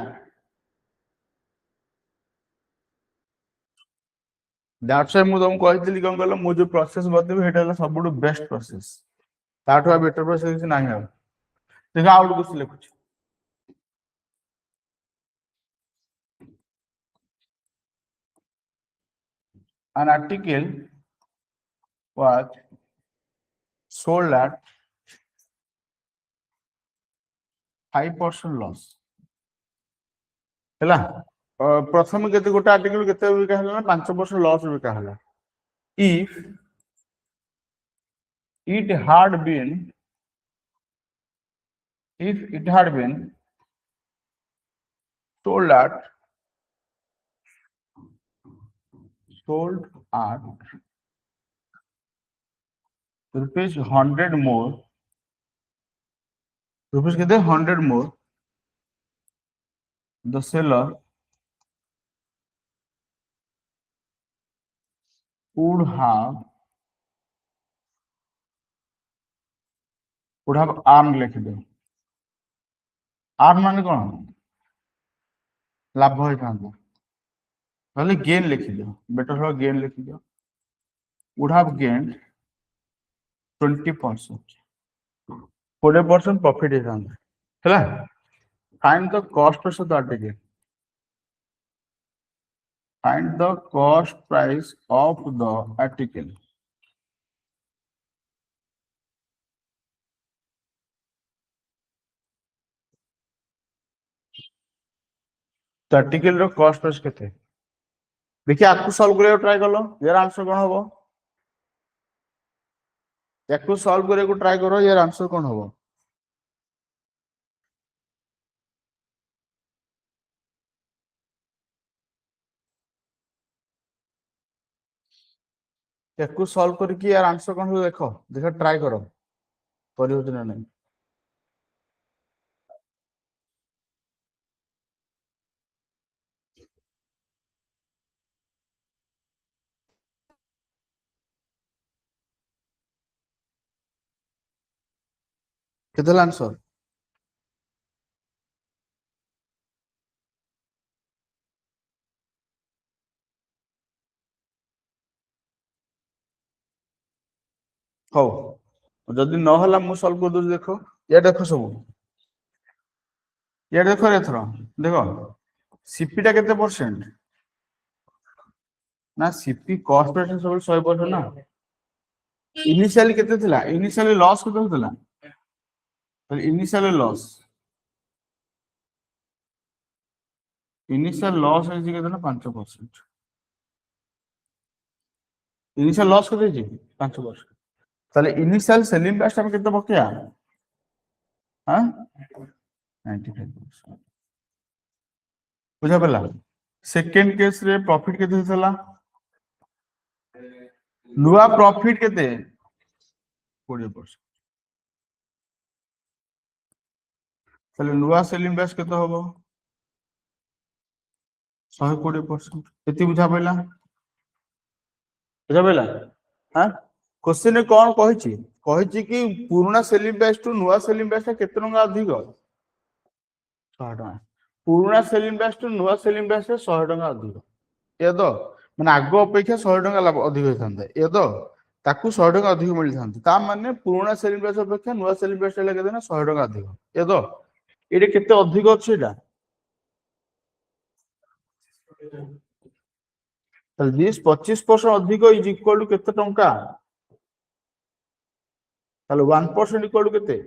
[SPEAKER 1] ଦ୍ୟାଟ୍ସ ହ୍ୱାଇ ମୁଁ ତମକୁ କହିଥିଲି କଣ କହିଲ ମୁଁ ଯୋଉ ପ୍ରୋସେସ ବତେଇବି ସେଇଟା ହେଲା ସବୁଠୁ ବେଷ୍ଟ ପ୍ରୋସେସ ତାଠୁ ଆଉ ବେଟର ପ୍ରୋସେସ କିଛି ନାହିଁ ଆଉ ଦେଖ ଆଉ ଗୋଟେ କିଛି ଲେଖୁଛି an article was sold at 5% loss ହେଲା ପ୍ରଥମେ କେତେ ଗୋଟେ ଆର୍ଟିକଲ କେତେ ବିକା ହେଲା ନା 5% ଲସ୍ ବିକା ହେଲା if it had been sold at rupees 100 more rupees केते 100 more the seller would have earned लिख दो earn माने कौन लाभ होइथांता ताहले गेन लिख दो बेटर हो गेन लिख दो would have gained 20% 40% प्रॉफिट होइथांता ହେଲା find the cost of the article find the cost price of the article तो आर्टिकल रो कॉस्ट प्राइस केते देखिए आपको सॉल्व करे ट्राई कर लो यार आंसर कोन होबो याको सॉल्व करे को ट्राई करो यार आंसर कोन होबो याको सॉल्व करे कि यार आंसर कोन हो देखो देखो ट्राई करो करियो ना नहीं କେତେ ହେଲା ଆନ୍ସର? ହଉ ଯଦି ନହେଲା ମୁଁ ସଲ୍ଭ କରିଦଉଛି। ଦେଖ ଇଏ ଦେଖ ସବୁ ଇଏ ଦେଖ ଏଥର ଦେଖ ସିପି ଟା କେତେ ପରସେଣ୍ଟ ନା ସିପି କଷ୍ଟ ପରସେଣ୍ଟ ସବୁ 100% ନା। ଇନିशिଆଲି କେତେ ଥିଲା? ଇନିशिଆଲି ଲସ୍ କେତେ ହଉଥିଲା? ଇନିशिଆଲି ଲସ୍ ହେଇଛି କେତେ ନା 5%। ଇନିशिଆଲ ଲସ୍ କେତେ ହେଇଛି? 5%। ତାହେଲେ ଇନିशिଆଲ ସେଲିଂ ପ୍ରାଇସ୍ ଆମେ କେତେ ପକେଇବା? ହଁ 95%। ବୁଝା ପଡିଲା? ସେକେଣ୍ଡ କେସ୍ ରେ ପ୍ରଫିଟ କେତେ ହେଇଥିଲା? ନୂଆ ପ୍ରଫିଟ କେତେ? 20%। ତାହେଲେ ନୂଆ ସେଲିଂ ପ୍ରାଇସ୍ କେତେ ହବ? 120%। ଏତିକି ବୁଝା ପଡିଲା? ବୁଝା ପଡିଲା? ହଁ କ୍ୱେଶ୍ଚିନ୍ କଣ କହିଛି? କହିଛି କି ପୁରୁଣା ସେଲିଂ ପ୍ରାଇସ୍ ଟୁ ନୂଆ ସେଲିଂ ପ୍ରାଇସ୍ ଟା କେତେ ଟଙ୍କା ଅଧିକ? 100 ଟଙ୍କା। ପୁରୁଣା ସେଲିଂ ପ୍ରାଇସ୍ ଟୁ ନୂଆ ସେଲିଂ ପ୍ରାଇସ୍ ରେ 100 ଟଙ୍କା ଅଧିକ। ଏ ତ ମାନେ ଆଗ ଅପେକ୍ଷା 100 ଟଙ୍କା ଲାଭ ଅଧିକ ହେଇଥାନ୍ତା। ଏ ତ ତାକୁ 100 ଟଙ୍କା ଅଧିକ ମିଳିଥାନ୍ତା। ତା ମାନେ ପୁରୁଣା ସେଲିଂ ପ୍ରାଇସ୍ ଅପେକ୍ଷା ନୂଆ ସେଲିଂ ପ୍ରାଇସ୍ ଟା କେତେ ନା 100 ଟଙ୍କା ଅଧିକ। ଏ ତ ଏଇଟା କେତେ ଅଧିକ ଅଛି ଏଇଟା? ତାହେଲେ ଦିସ୍ 25% ଅଧିକ ଇଜ ଇକ୍ୱାଲ ଟୁ କେତେ ଟଙ୍କା? ତାହେଲେ 1% ଇକ୍ୱାଲ ଟୁ କେତେ?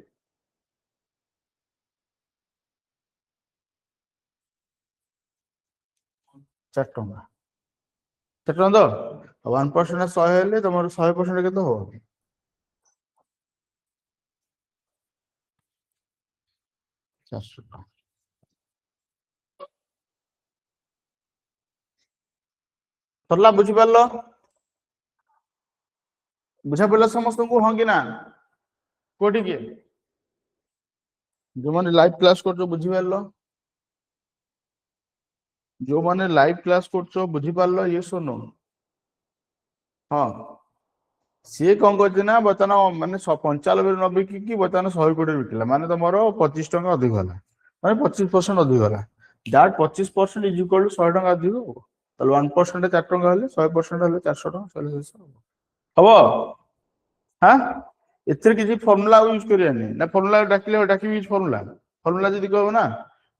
[SPEAKER 1] 4 ଟଙ୍କା। 4 ଟଙ୍କା ତ 1% 100 ହେଲେ ତମର 100% କେତେ ହବ? 400 ଟଙ୍କା। ସରିଲା? ବୁଝିପାରିଲ? ବୁଝା ପଡିଲା ସମସ୍ତଙ୍କୁ? ହଁ କି ନା? କୋଉଠି କିଏ ଯୋଉମାନେ ଲାଇଭ କ୍ଲାସ କରୁଛ ବୁଝିପାରିଲ? ଯୋଉମାନେ ଲାଇଭ କ୍ଲାସ କରୁଛ ବୁଝିପାରିଲ? ୟେସ୍ ଅର୍ ନୋ? ହଁ ସିଏ କଣ କରୁଛି ନା ବର୍ତ୍ତମାନ ମାନେ 95 ନ ବିକିକି ବର୍ତ୍ତମାନ 120 ବିକିଲା ମାନେ ତମର 25 ଟଙ୍କା ଅଧିକ ହେଲା। ମାନେ 25% ଅଧିକ ହେଲା। ଦ୍ୟାଟ୍ 25% ଇଜ ଇକ୍ୱାଲ ଟୁ 100 ଟଙ୍କା ଅଧିକ ଆଉ। ତାହେଲେ 1% 4 ଟଙ୍କା ହେଲେ 100% ହେଲେ 400 ଟଙ୍କା। ହବ? ହଁ ଏଥିରେ କିଛି ଫର୍ମୁଲା ୟୁଜ କରିବାନି ନା? ଫର୍ମୁଲା ଡାକିବି ଫର୍ମୁଲା। ଫର୍ମୁଲା ଯଦି କହିବ ନା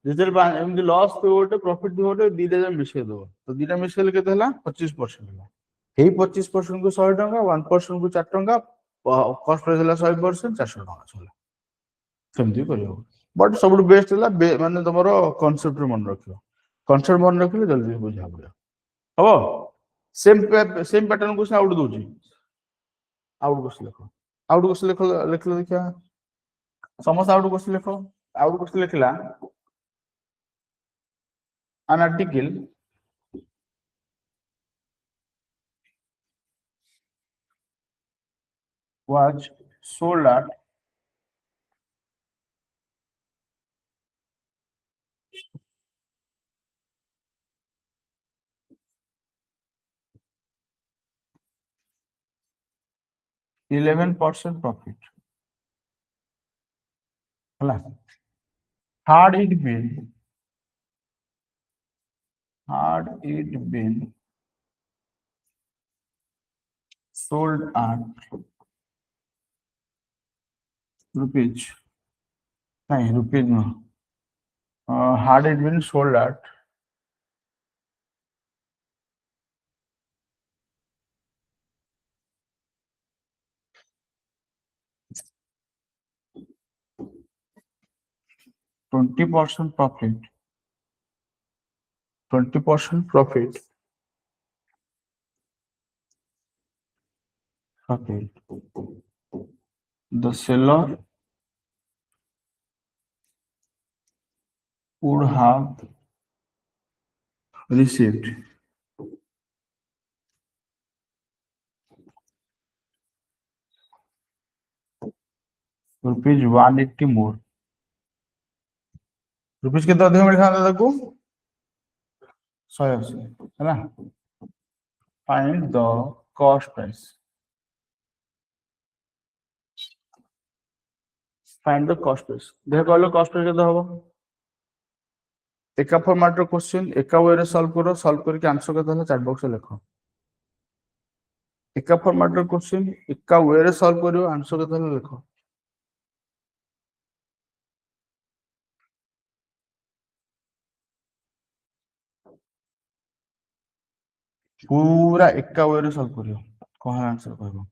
[SPEAKER 1] ଯେତେବେଳେ ଏମିତି ଲସ୍ ଥିବ ଗୋଟେ ପ୍ରଫିଟ ଥିବ ଗୋଟେ ଦିଟା ଯାକ ମିଶେଇ ଦବ। ତ ଦିଟା ମିଶେଇଲେ କେତେ ହେଲା? 25% ହେଲା। ଏଇ 25% କୁ 100 ଟଙ୍କା, 1% କୁ 4 ଟଙ୍କା, କଷ୍ଟ ହେଲା 100% 400 ଟଙ୍କା ହେଲା। ସେମିତି କରିବ। ବଟ୍ ସବୁଠୁ ବେଷ୍ଟ ହେଲା ମାନେ ତମର କନସେପ୍ଟ ମନେ ରଖିବ। କନସେପ୍ଟ ମନେ ରଖିଲେ ଜଲ୍ଦି ବୁଝା ପଡିବ। ହବ? ସେମ୍ ପ୍ୟାଟର୍ନ କ୍ୱେଶ୍ଚନ ଆଉ ଗୋଟେ ଦଉଛି। ଆଉ ଗୋଟେ କ୍ୱେଶ୍ଚନ ଲେଖ। ଆଉ ଗୋଟେ କ୍ୱେଶ୍ଚନ ଲେଖିଲ ଦେଖିବା। ସମସ୍ତେ ଆଉ ଗୋଟେ କ୍ୱେଶ୍ଚନ ଲେଖ। ଆଉ ଗୋଟେ କ୍ୱେଶ୍ଚନ ଲେଖିଲା। An article was sold at 11% profit. ହେଲା? Had it been sold at rupees, nahin rupees no, had it been sold at 20% profit, 20% profit, the seller would have received rupees 180 more. Rupees केते अधिक मिलथांता ताकू? 180 है ना? Find the cost price. Find the cost base देख कहलो cost base केते हबो एका फॉर्मेट रो क्वेश्चन एका वे रे सॉल्व करके आंसर केते होला चैट बॉक्स रे लिखो एका फॉर्मेट रो क्वेश्चन एका वे रे सॉल्व करियो आंसर केते होला लिखो पूरा एका वे रे सॉल्व करियो कौन आंसर कहबो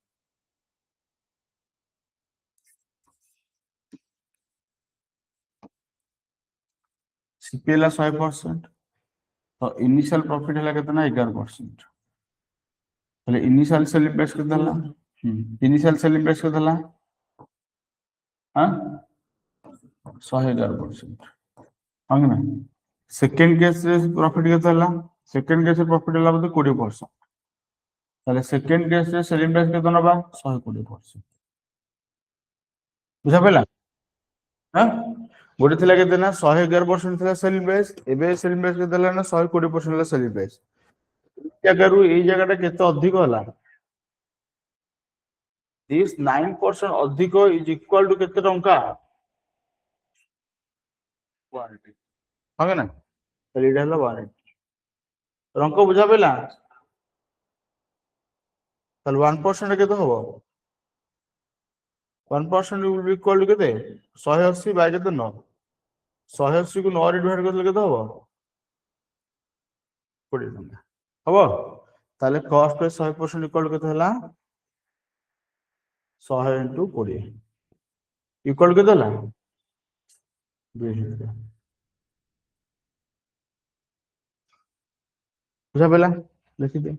[SPEAKER 1] सीपीएल 100% तो इनिशियल प्रॉफिट है कितना 11% पहले इनिशियल सेलिंग प्राइस कितना ला इनिशियल सेलिंग प्राइस कितना ला हां 111% हां ना सेकंड केस रे प्रॉफिट कितना ला सेकंड केस रे प्रॉफिट ला बोलते 20% তাহলে সেকেন্ড কেস রে সেলিং প্রাইস কত নবা 120% বুঝা পেলা হ্যাঁ গোটে ଥିଲା কেতে না 111% ଥିଲା সেলিং প্রাইস এবে সেলিং প্রাইস কেতে ହେଲା ନା 120% ହେଲା ସେଲିଂ ପ୍ରାଇସ୍ ଜାଗାରୁ ଏଇ ଜାଗାଟା କେତେ ଅଧିକ ହେଲା this 9% ଅଧିକ is equal to କେତେ ଟଙ୍କା 180 ହଁ ନା ତାହେଲେ ଏଇଟା ହେଲା 180 ରଙ୍କ ବୁଝା ପଇଲା ତାହେଲେ 1% କେତେ ହବ 1% will be equal to କେତେ 180 ବାଇ କେତେ 9 180 କୁ 9 ରେ ଡିଭାଇଡ୍ କରିଲେ କେତେ ହବ 20 ଟଙ୍କା ହବ ତାହେଲେ କଷ୍ଟ पे 100% इक्वल केते हला 100 into 20 इक्वल केते हला 20 बुझा पेला लिखि दे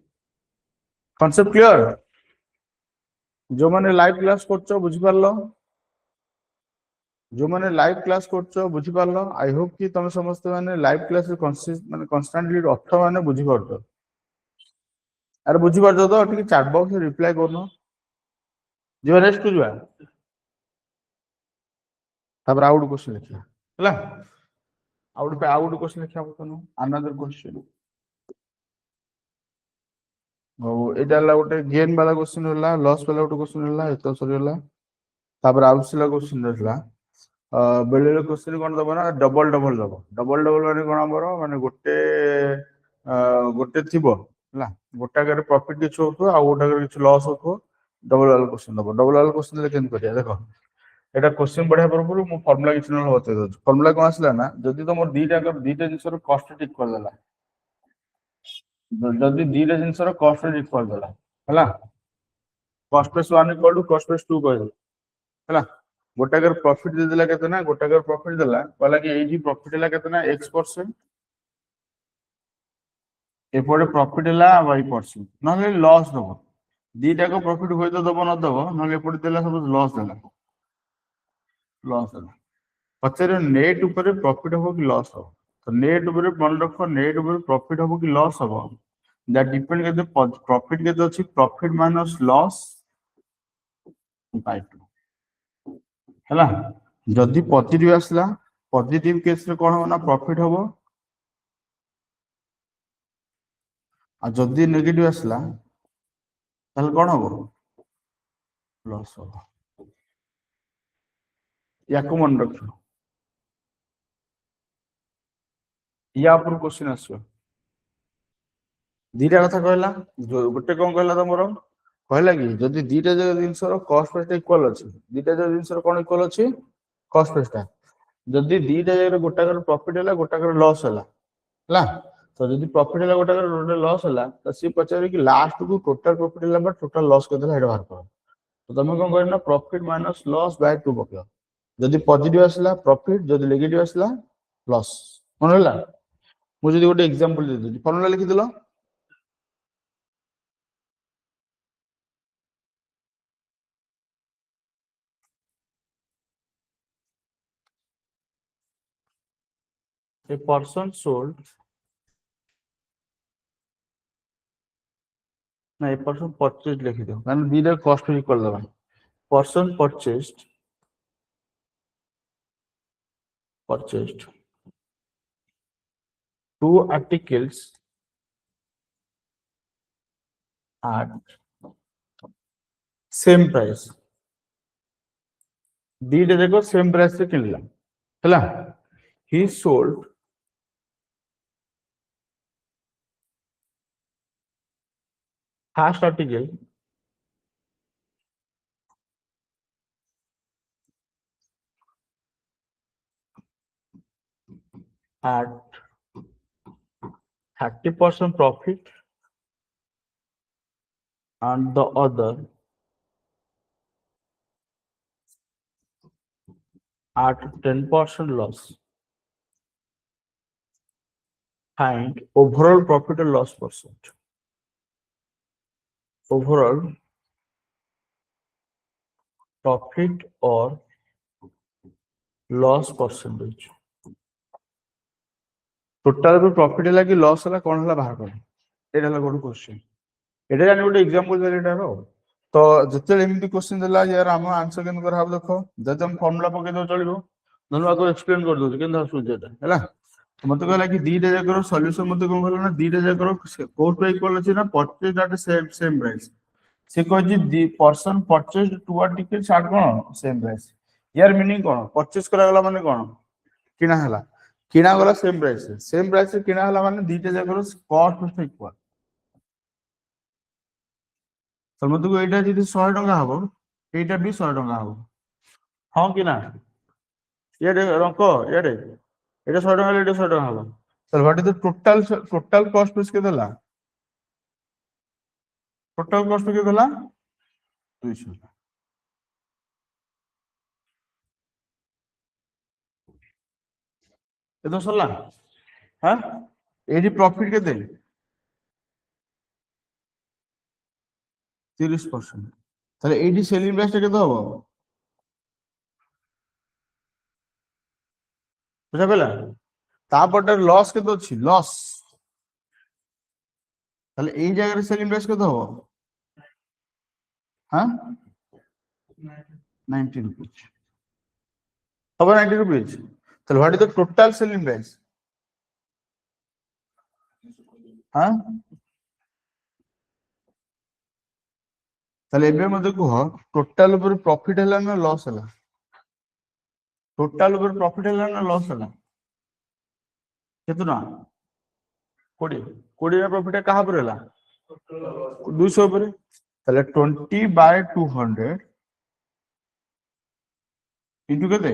[SPEAKER 1] कांसेप्ट क्लियर जो माने लाइव क्लास करछो बुझि पारलो जो माने लाइव क्लास करछो बुझि पारलो आई होप कि तुम समस्त माने लाइव क्लास माने कांस्टेंटली अर्थ माने बुझि पारतो अरे बुझी पारतो तो ठीक चैट बॉक्स रे रिप्लाई करनो जो नेक्स्ट को जुआ तब आउट क्वेश्चन लिखिया हला आउट क्वेश्चन लिखिया बतानो अनदर क्वेश्चन ओ एटा ला गोटे गेन वाला क्वेश्चन होला लॉस वाला गोटे क्वेश्चन होला एतो सरी होला तब आउटला क्वेश्चन रहला बेले क्वेश्चन कोन दबो ना डबल डबल माने कोन हमर माने गोटे थिबो हला गोटा करे प्रॉफिट किछ होतो आ गोटा करे किछ लॉस होतो डबल वाला क्वेश्चन दबो डबल वाला क्वेश्चन ले केन करिया देखो एटा क्वेश्चन बढ़िया परपुर मु फार्मूला किछ न बते दो फार्मूला कोन आसला ना जदी तुम दीटा जिंसर कॉस्ट ठीक कर देला जदी दीटा जिंसर कॉस्ट ठीक कर देला हला cost plus 1 equal to cost plus 2 कहला हला गोटा कर प्रॉफिट दे देला केतना गोटा कर प्रॉफिट देला कहला कि एजी प्रॉफिट हला केतना x% एपडे प्रॉफिट हला y% नले लॉस दबो दीटा को प्रॉफिट होय तो दबो न दबो नले एपडे देला सब लॉस देला पचरे नेट ऊपर प्रॉफिट हो कि लॉस हो तो नेट ऊपर मन रखो नेट ऊपर प्रॉफिट हो कि लॉस हो दैट डिपेंड करते प्रॉफिट केते अछि प्रॉफिट माइनस लॉस बाय 2 हला जदी पॉजिटिव आसला पॉजिटिव केस रे कोन हो ना प्रॉफिट हो आ जदी नेगेटिव आसला ताल कोन हो लॉस हो याको मन रखो या पर क्वेश्चन आसो दीटा कथा कहला गोटे कोन कहला तमरो कहला कि जदी दीटा जगह जिंसर कॉस्ट प्राइस इक्वल अछि दीटा जगह जिंसर कोन इक्वल अछि कॉस्ट प्राइस ता जदी दीटा जगह गोटा कर प्रॉफिट हला गोटा कर लॉस हला हला तो जदी प्रॉफिट हला गोटा कर लॉस हला तो सी पचारे कि लास्ट को टोटल प्रॉफिट हला बट टोटल लॉस कर देला हेड बाहर कर तो तुम कोन करना प्रॉफिट माइनस लॉस बाय 2 पकियो जदी पॉजिटिव आसला प्रॉफिट जदी नेगेटिव आसला लॉस मन हला मु जदी गोटे एग्जांपल दे दे फार्मूला लिखि दिलो a person sold ना ए पर्सन परचेज लिखि दो कारण दीटा कॉस्ट इक्वल दबा person purchased two articles at same price दीटा जाक सेम प्राइस रे किनला हैला he sold first article at 30% profit and the other at 10% loss. Find overall profit or loss percent. Overall profit or loss percentage. Total profit है कि loss है कौन है बाहर कर ये है गोटे क्वेश्चन ये जानी गोटे एग्जांपल देले एटार तो जते एमती क्वेश्चन देला यार हम आंसर केन कर हाब देखो जब हम फार्मूला पके दो चलिबो ननु आको एक्सप्लेन कर दो केन आसु जेटा हैला मत कहला कि दीटा जाकर सॉल्यूशन मत कोन कहला ना दीटा जाकर कोट पे इक्वल अछि ना परचेज एट सेम प्राइस से कह जी the person purchase two articles at कोन सेम प्राइस यार मीनिंग कोन परचेज करा गला माने कोन किना हला किना गला सेम प्राइस से किना हला माने दीटा जाकर कॉस्ट इक्वल समझ को एटा जदी 100 टका हबो एटा भी 100 टका हबो हां कि ना ये रंको ये एटा 100 टका एटा 100 टका हबो चल what is the total cost पे के देला टोटल कॉस्ट के देला 200 ये तो सरला हां एडी प्रॉफिट के दे 30% তাহলে এইডি সেলিং প্রাইসটা কত হবে বুঝা পেলা তারপরটা লস কত আছে লস তাহলে এই জায়গায় সেলিং প্রাইস কত হবে হ্যাঁ 90 রুপিস হবে 90 রুপিস তাহলে what is the total selling price হ্যাঁ তাহলে এবে মধ্যে কুহ টোটাল উপরে প্রফিট হলা না লস হলা टोटाल ऊपर प्रॉफिट है ना लॉस है कितना 20 20 में प्रॉफिट है कहां पर है 200 पर তাহলে 20/200 इनटू केते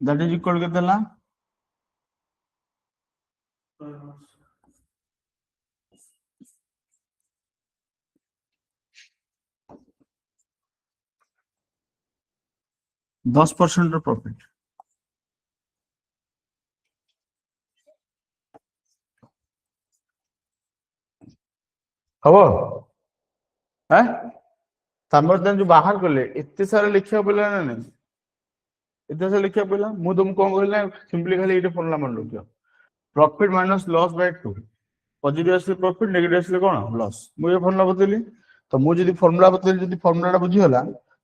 [SPEAKER 1] दैट इज इक्वल केते ना 10% प्रॉफिट हबो हैं तमर जो बाहर करले इतने सारा लिखिया बोला ना नहीं इतने सारा लिखिया बोला मु तुम कोन कहला सिंपली खाली एटे फॉर्मूला मान रखियो profit minus loss by 2 positive असले प्रॉफिट नेगेटिव असले कोन लॉस मु ये फॉर्मूला बतेली तो मु जदी फॉर्मूला बतेली जदी फॉर्मूलाटा बुझी होला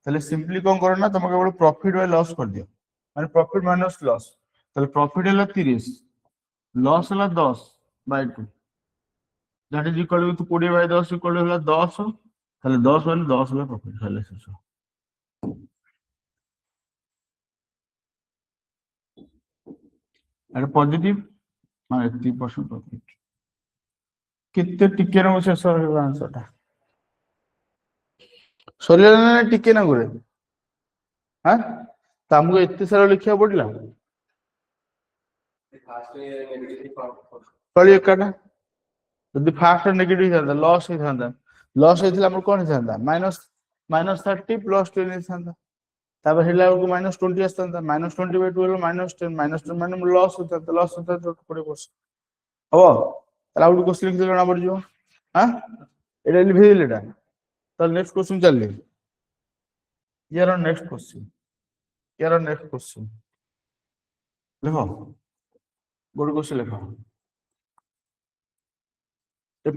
[SPEAKER 1] ताले सिंपली कोन करो ना तुम केवल प्रॉफिट बाय लॉस कर दियो माने प्रॉफिट माइनस लॉस ताले प्रॉफिट हला 30 लॉस हला 10 by 2 that is equal to 20 by 10 equal हला 10 ताले 10 माने 10 हला प्रॉफिट हला शेष अरे पॉजिटिव माने 80% प्रॉफिट कितने टिके रो शेष हो आंसरटा सरिया ना टिके ना करे हां तमको इतने सारा लिखिया पड़ला कळी एकाटा যদি ফার্স্ট নেগেটিভ থাকতা লস হইছিল আমার কোন থাকতা -30 +20 থাকতা তারপর হেলা को -20 আসতাম -20/2 হলো -10 মানে লস হইতা পড়ে বসে হবো তাহলে আউট কোশ্চেন লিখতে জনা পড় যাও হ্যাঁ এটা লিখে দিলে এটা তাহলে নেক্সট কোশ্চেন চললে ইয়ার নেক্সট কোশ্চেন লেখো বড় কোশ্চেন লেখো a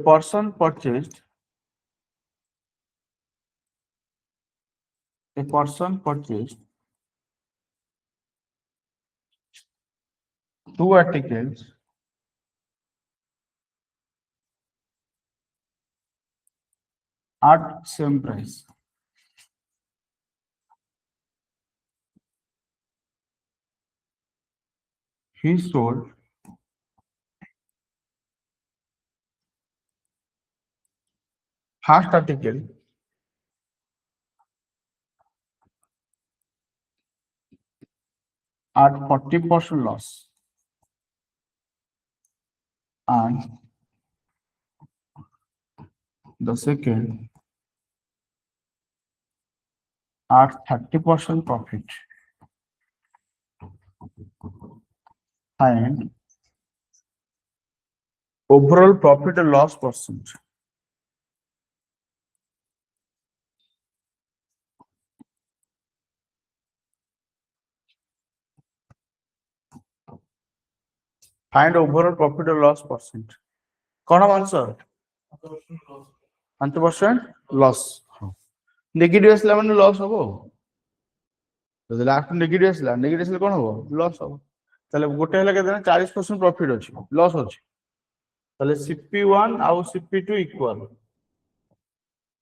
[SPEAKER 1] person purchased 2 articles at same price he sold first article at 40% loss and the second at 30% profit. And overall profit and loss percent. Find overall profit or loss percent. कौन answer 5% loss negative আসলে মানে loss হবে যদি last negative আসলে negative কোন হবে loss হবে তাহলে গোটে হলে কেতে 40% প্রফিট আছে লস আছে তাহলে CP1 ଆଉ CP2 ইকুয়াল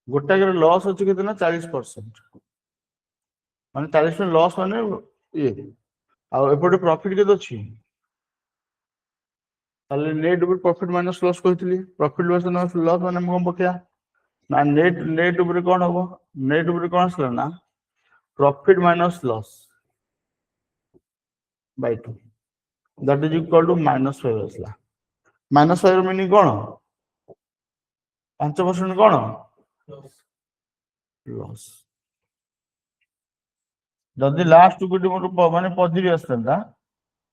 [SPEAKER 1] গোটাকের লস আছে কেতে না 40% মানে 40% লস মানে ইয়ে ଆଉ এপଟେ প্রফিট কেতে ଅଛି তাহলে নেট উপরে প্রফিট মাইনাস লস কইଥିଲି প্রফিট মাইনাস লস মানে আমি কোন পকিয়া না নেট উপরে কোন হবো নেট উপরে কোন আসলে না profit minus loss by 2 that is equal to minus 5 আসলা minus 5 meaning কোন 5% কোন loss যদি লাস্ট কোটি মানে পজিটিভ আসলা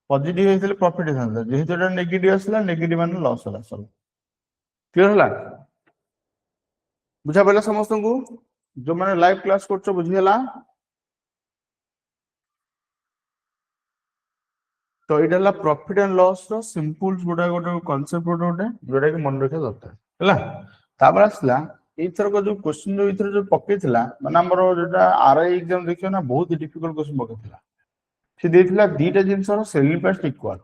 [SPEAKER 1] পজিটিভ হইছিল প্রফিট হইছিল যেহেতু এটা নেগেটিভ আসলা নেগেটিভ মানে লস হলা সব ক্লিয়ার হলা বুঝা পাইলা সমস্তଙ୍କୁ जो माने लाइव क्लास করছো বুঝি হলা तो এটা হলা প্রফিট এন্ড লস র সিম্পল গোটা কনসেপ্ট গোটা যেটা কি মনে রাখা দরকার হলা তারপর আসলা এইথরক जो क्वेश्चन जो ইথর जो পকেইଥିଲା মানে ଆମର যেটা আরআই एग्जाम ଦେଖିयो না বহুত ডিফিকল্ট क्वेश्चन পকেইଥିଲା সে ଦେଇଥିଲା দুইটা জিনিসର সেলিং প্রাইস ইকুয়াল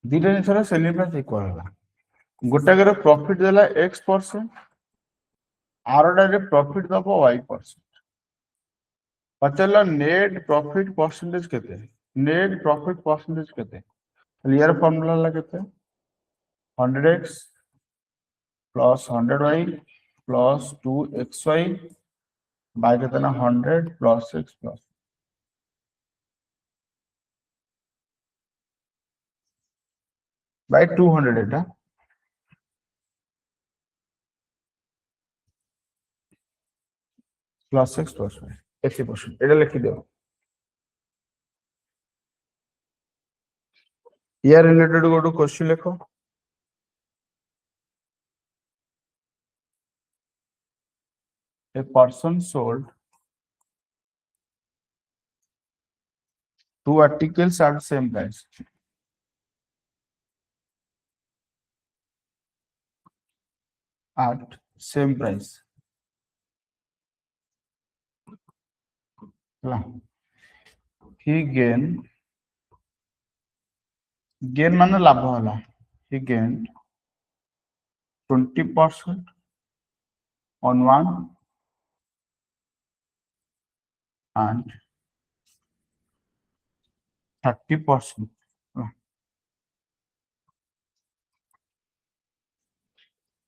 [SPEAKER 1] দুইটা জিনিসର সেলিং প্রাইস ইকুয়াল ହେଲା গোটাকର প্রফিট দেলা x% আরটারে প্রফিট দব y%। पचला नेट प्रॉफिट परसेंटेज केते नेट प्रॉफिट परसेंटेज केते क्लियर फार्मूला ला केते 100x plus 100y plus 2xy bye केते ना 100 plus x plus by 200 Etah plus x plus y 80% এটা লিখি দাও ইয়ার রিলেটেড গো টু क्वेश्चन লেখো a person sold 2 articles at same price he gain माने लाभ होला he gained 20% on one and 30%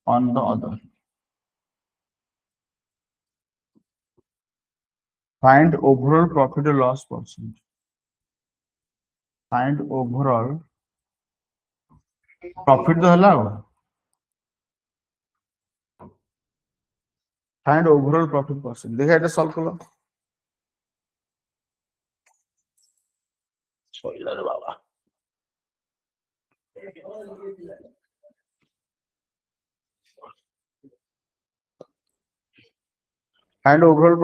[SPEAKER 1] on the other. Find overall profit or loss percent. Find overall profit तो हला find overall profit percent देखा এটা solve করো সইলা রে বাবা find overall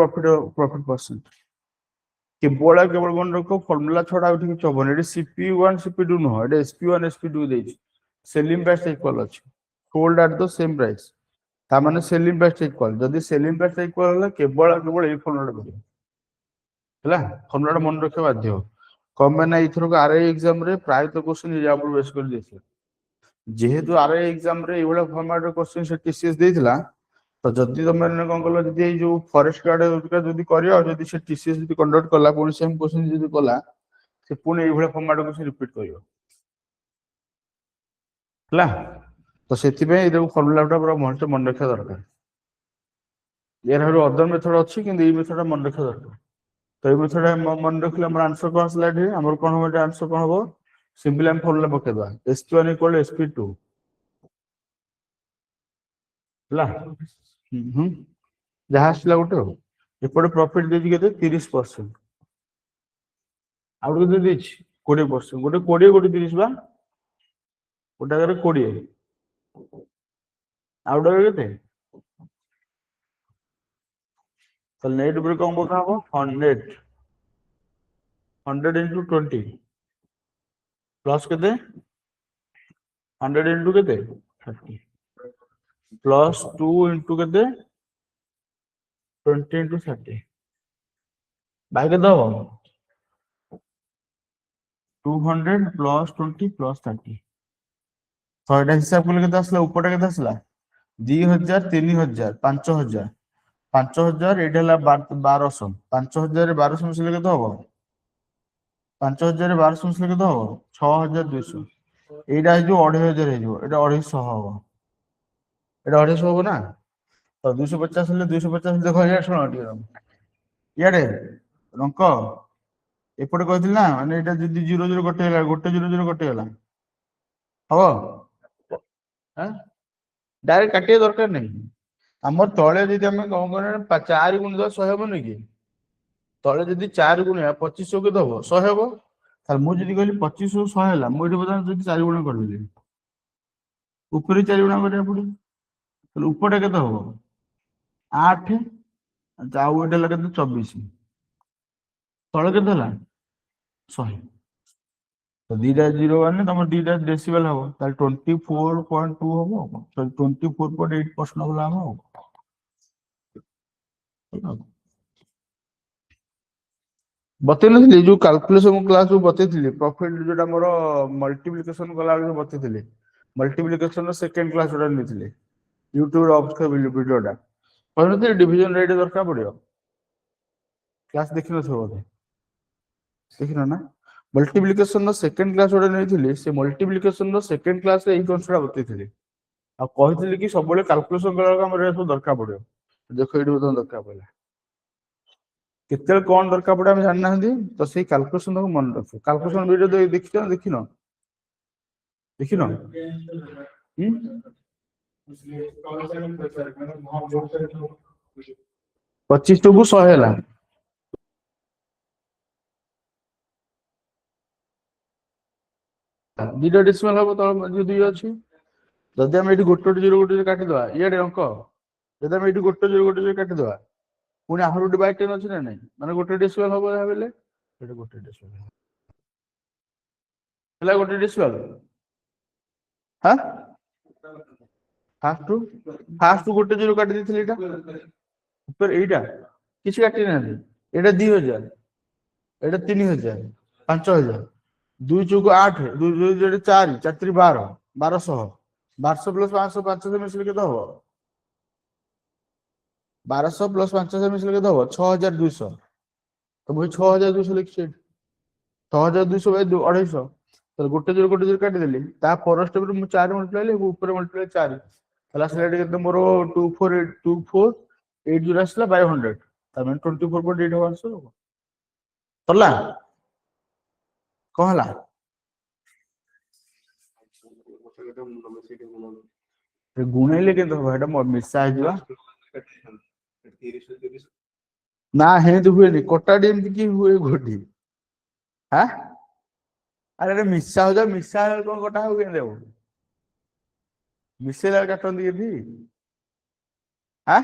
[SPEAKER 1] profit percent केवल कोन रखो फार्मूला छोड़ा उठी कि चबन एडी CP1 CP2 न हो एडी SP1 SP2 देछि सेलिंग प्राइस इक्वल अछि sold at the same price ता माने सेलिंग प्राइस इक्वल जदी सेलिंग प्राइस इक्वल होला केवल ए फार्मूला करियो हला फार्मूला मन रखे बाध्य कम माने इथरो आरआई एग्जाम रे प्राय तो क्वेश्चन या पर बेस कर देछि जेहेतु आरआई एग्जाम रे एवला फॉर्मेट रे क्वेश्चन से टीसीएस देथिला तो जदि तुम कौन कल जदि जो फॉरेस्ट गार्ड जदि करियो जदि से टीसीएस जदि कंडक्ट कला पुणी सेम क्वेश्चन जदि कला से पुणी एई भले फॉर्मेट को से रिपीट करियो हला तो सेति पे एई फॉर्मूला पूरा मन रखा दरकार यार अदर मेथड अच्छी कि ये मेथड मन रखा दरकार तो ये मेथड मन रखले हमर आंसर कौन आसला एठी हमर कोन हो आंसर कोन हो सिंपल हम फॉर्मूला पकेदवा sp1 = sp2 हला जहाँ आसला गोटे हो एपटे प्रॉफिट देछि केते 30% आउट केते देछि 20% गोटे 20 गोटे 30 बा गोटा करे 20 आउट केते तो नेट ऊपर कौन पका हो 100 into 20 प्लस केते 100 into केते 30 प्लस 2 into केते 20 into 30 बाय केते हो 200 plus 20 plus 30 तो एटा हिसाब करले केते आसला ऊपरटा केते आसला 2000 3000 5000 5000 एटा हला 1200 5000 रे 1200 मिसले केते हो 5000 रे 1200 मिसले केते हो 6200 एटा हे जो 2500 हे जो एटा 250 हो एटा 250 हो ना तो 250 ले 250 देखो या सुनो इयाडे रंक एपटे कहथिल ना माने एटा जदी 00 कटे गला गोटे 00 कटे गला हो हां डायरेक्ट काटिए दरकार नहीं हमर तळे जदी हम कोन कोन 4 गुण 10 100 बने कि तळे जदी 4 गुण 2500 के दबो 100 हेबो तार मु जदी कहली 2500 100 हैला मु एठी बता जदी 4 गुण कर देली ऊपर 4 गुण करे पड़ी तो ऊपर केते हो 8 जाऊ एटा लगे 24 तळे केते हला 100 तो दीटा 0 माने तम दीटा डेसिबल हो ताल 24.2 हो सॉरी 24.8% होला हो बते नथि जो कैलकुलेशन क्लास जो बते थिली प्रॉफिट जोटा मोर मल्टीप्लिकेशन कला बते थिली मल्टीप्लिकेशन रो सेकंड क्लास जोटा निथिले YouTube रो ऑफ वीडियोटा कहनथि डिवीजन रेट दरकार पड़ियो क्लास देखिनो छो बोधे देखिनो ना मल्टीप्लिकेशन रो सेकंड क्लास जोटा नेथिली से मल्टीप्लिकेशन रो सेकंड क्लास रे ई कॉन्सेप्ट बते थिली आ कहथिली कि सब बेले कैलकुलेशन कला हमर सब दरकार पड़ियो देखो एडी बतन दरकार पड़ला केते कौन दरकार पड़े हम जान ना तो से कैलकुलेशन को मन रखो कैलकुलेशन वीडियो देखिनो देखिनो देखिनो 25 टू 100 हैला दीटा डेसिमल हबो तो जदी अछि जदी हम एठी गोटे 0 गोटे काटि दवा इयाडे अंक जदी हम एठी गोटे 0 गोटे काटि दवा पुणी आहुर गोटे बाय 10 अछि ना नहीं माने गोटे डेसिमल हबो भाबेले एटा गोटे डेसिमल हला गोटे डेसिमल हां फास्ट टू गोटे 0 काटि दिथिले एटा ऊपर एटा किछ काटि ना एटा 2000 एटा 3000 5000 2 चौको 8 2 2 4 4 3 12 1200 1200 प्लस 500 500 मिसले के दबो 1200 प्लस 500 मिसले के दबो 6200 तो मुझे 6200 लिखि 6200 बाय 250 तो गोटे 0 काटि देली ता फर्स्ट स्टेप रे मु 4 मल्टीप्लाई ऊपर मल्टीप्लाई 4 हला स्लाइड के मोर 24880 आसला बाय 100 ता माने 24.8 हो आंसर हो तला कहला गुणेले के तो हेटा मिसा हिजवा ना हे तो हुए नहीं कोटा डेम की हुए घोटी हां अरे मिसा हो जा मिसा कोन कोटा हो के देबो मिसेला काटन दी थी हां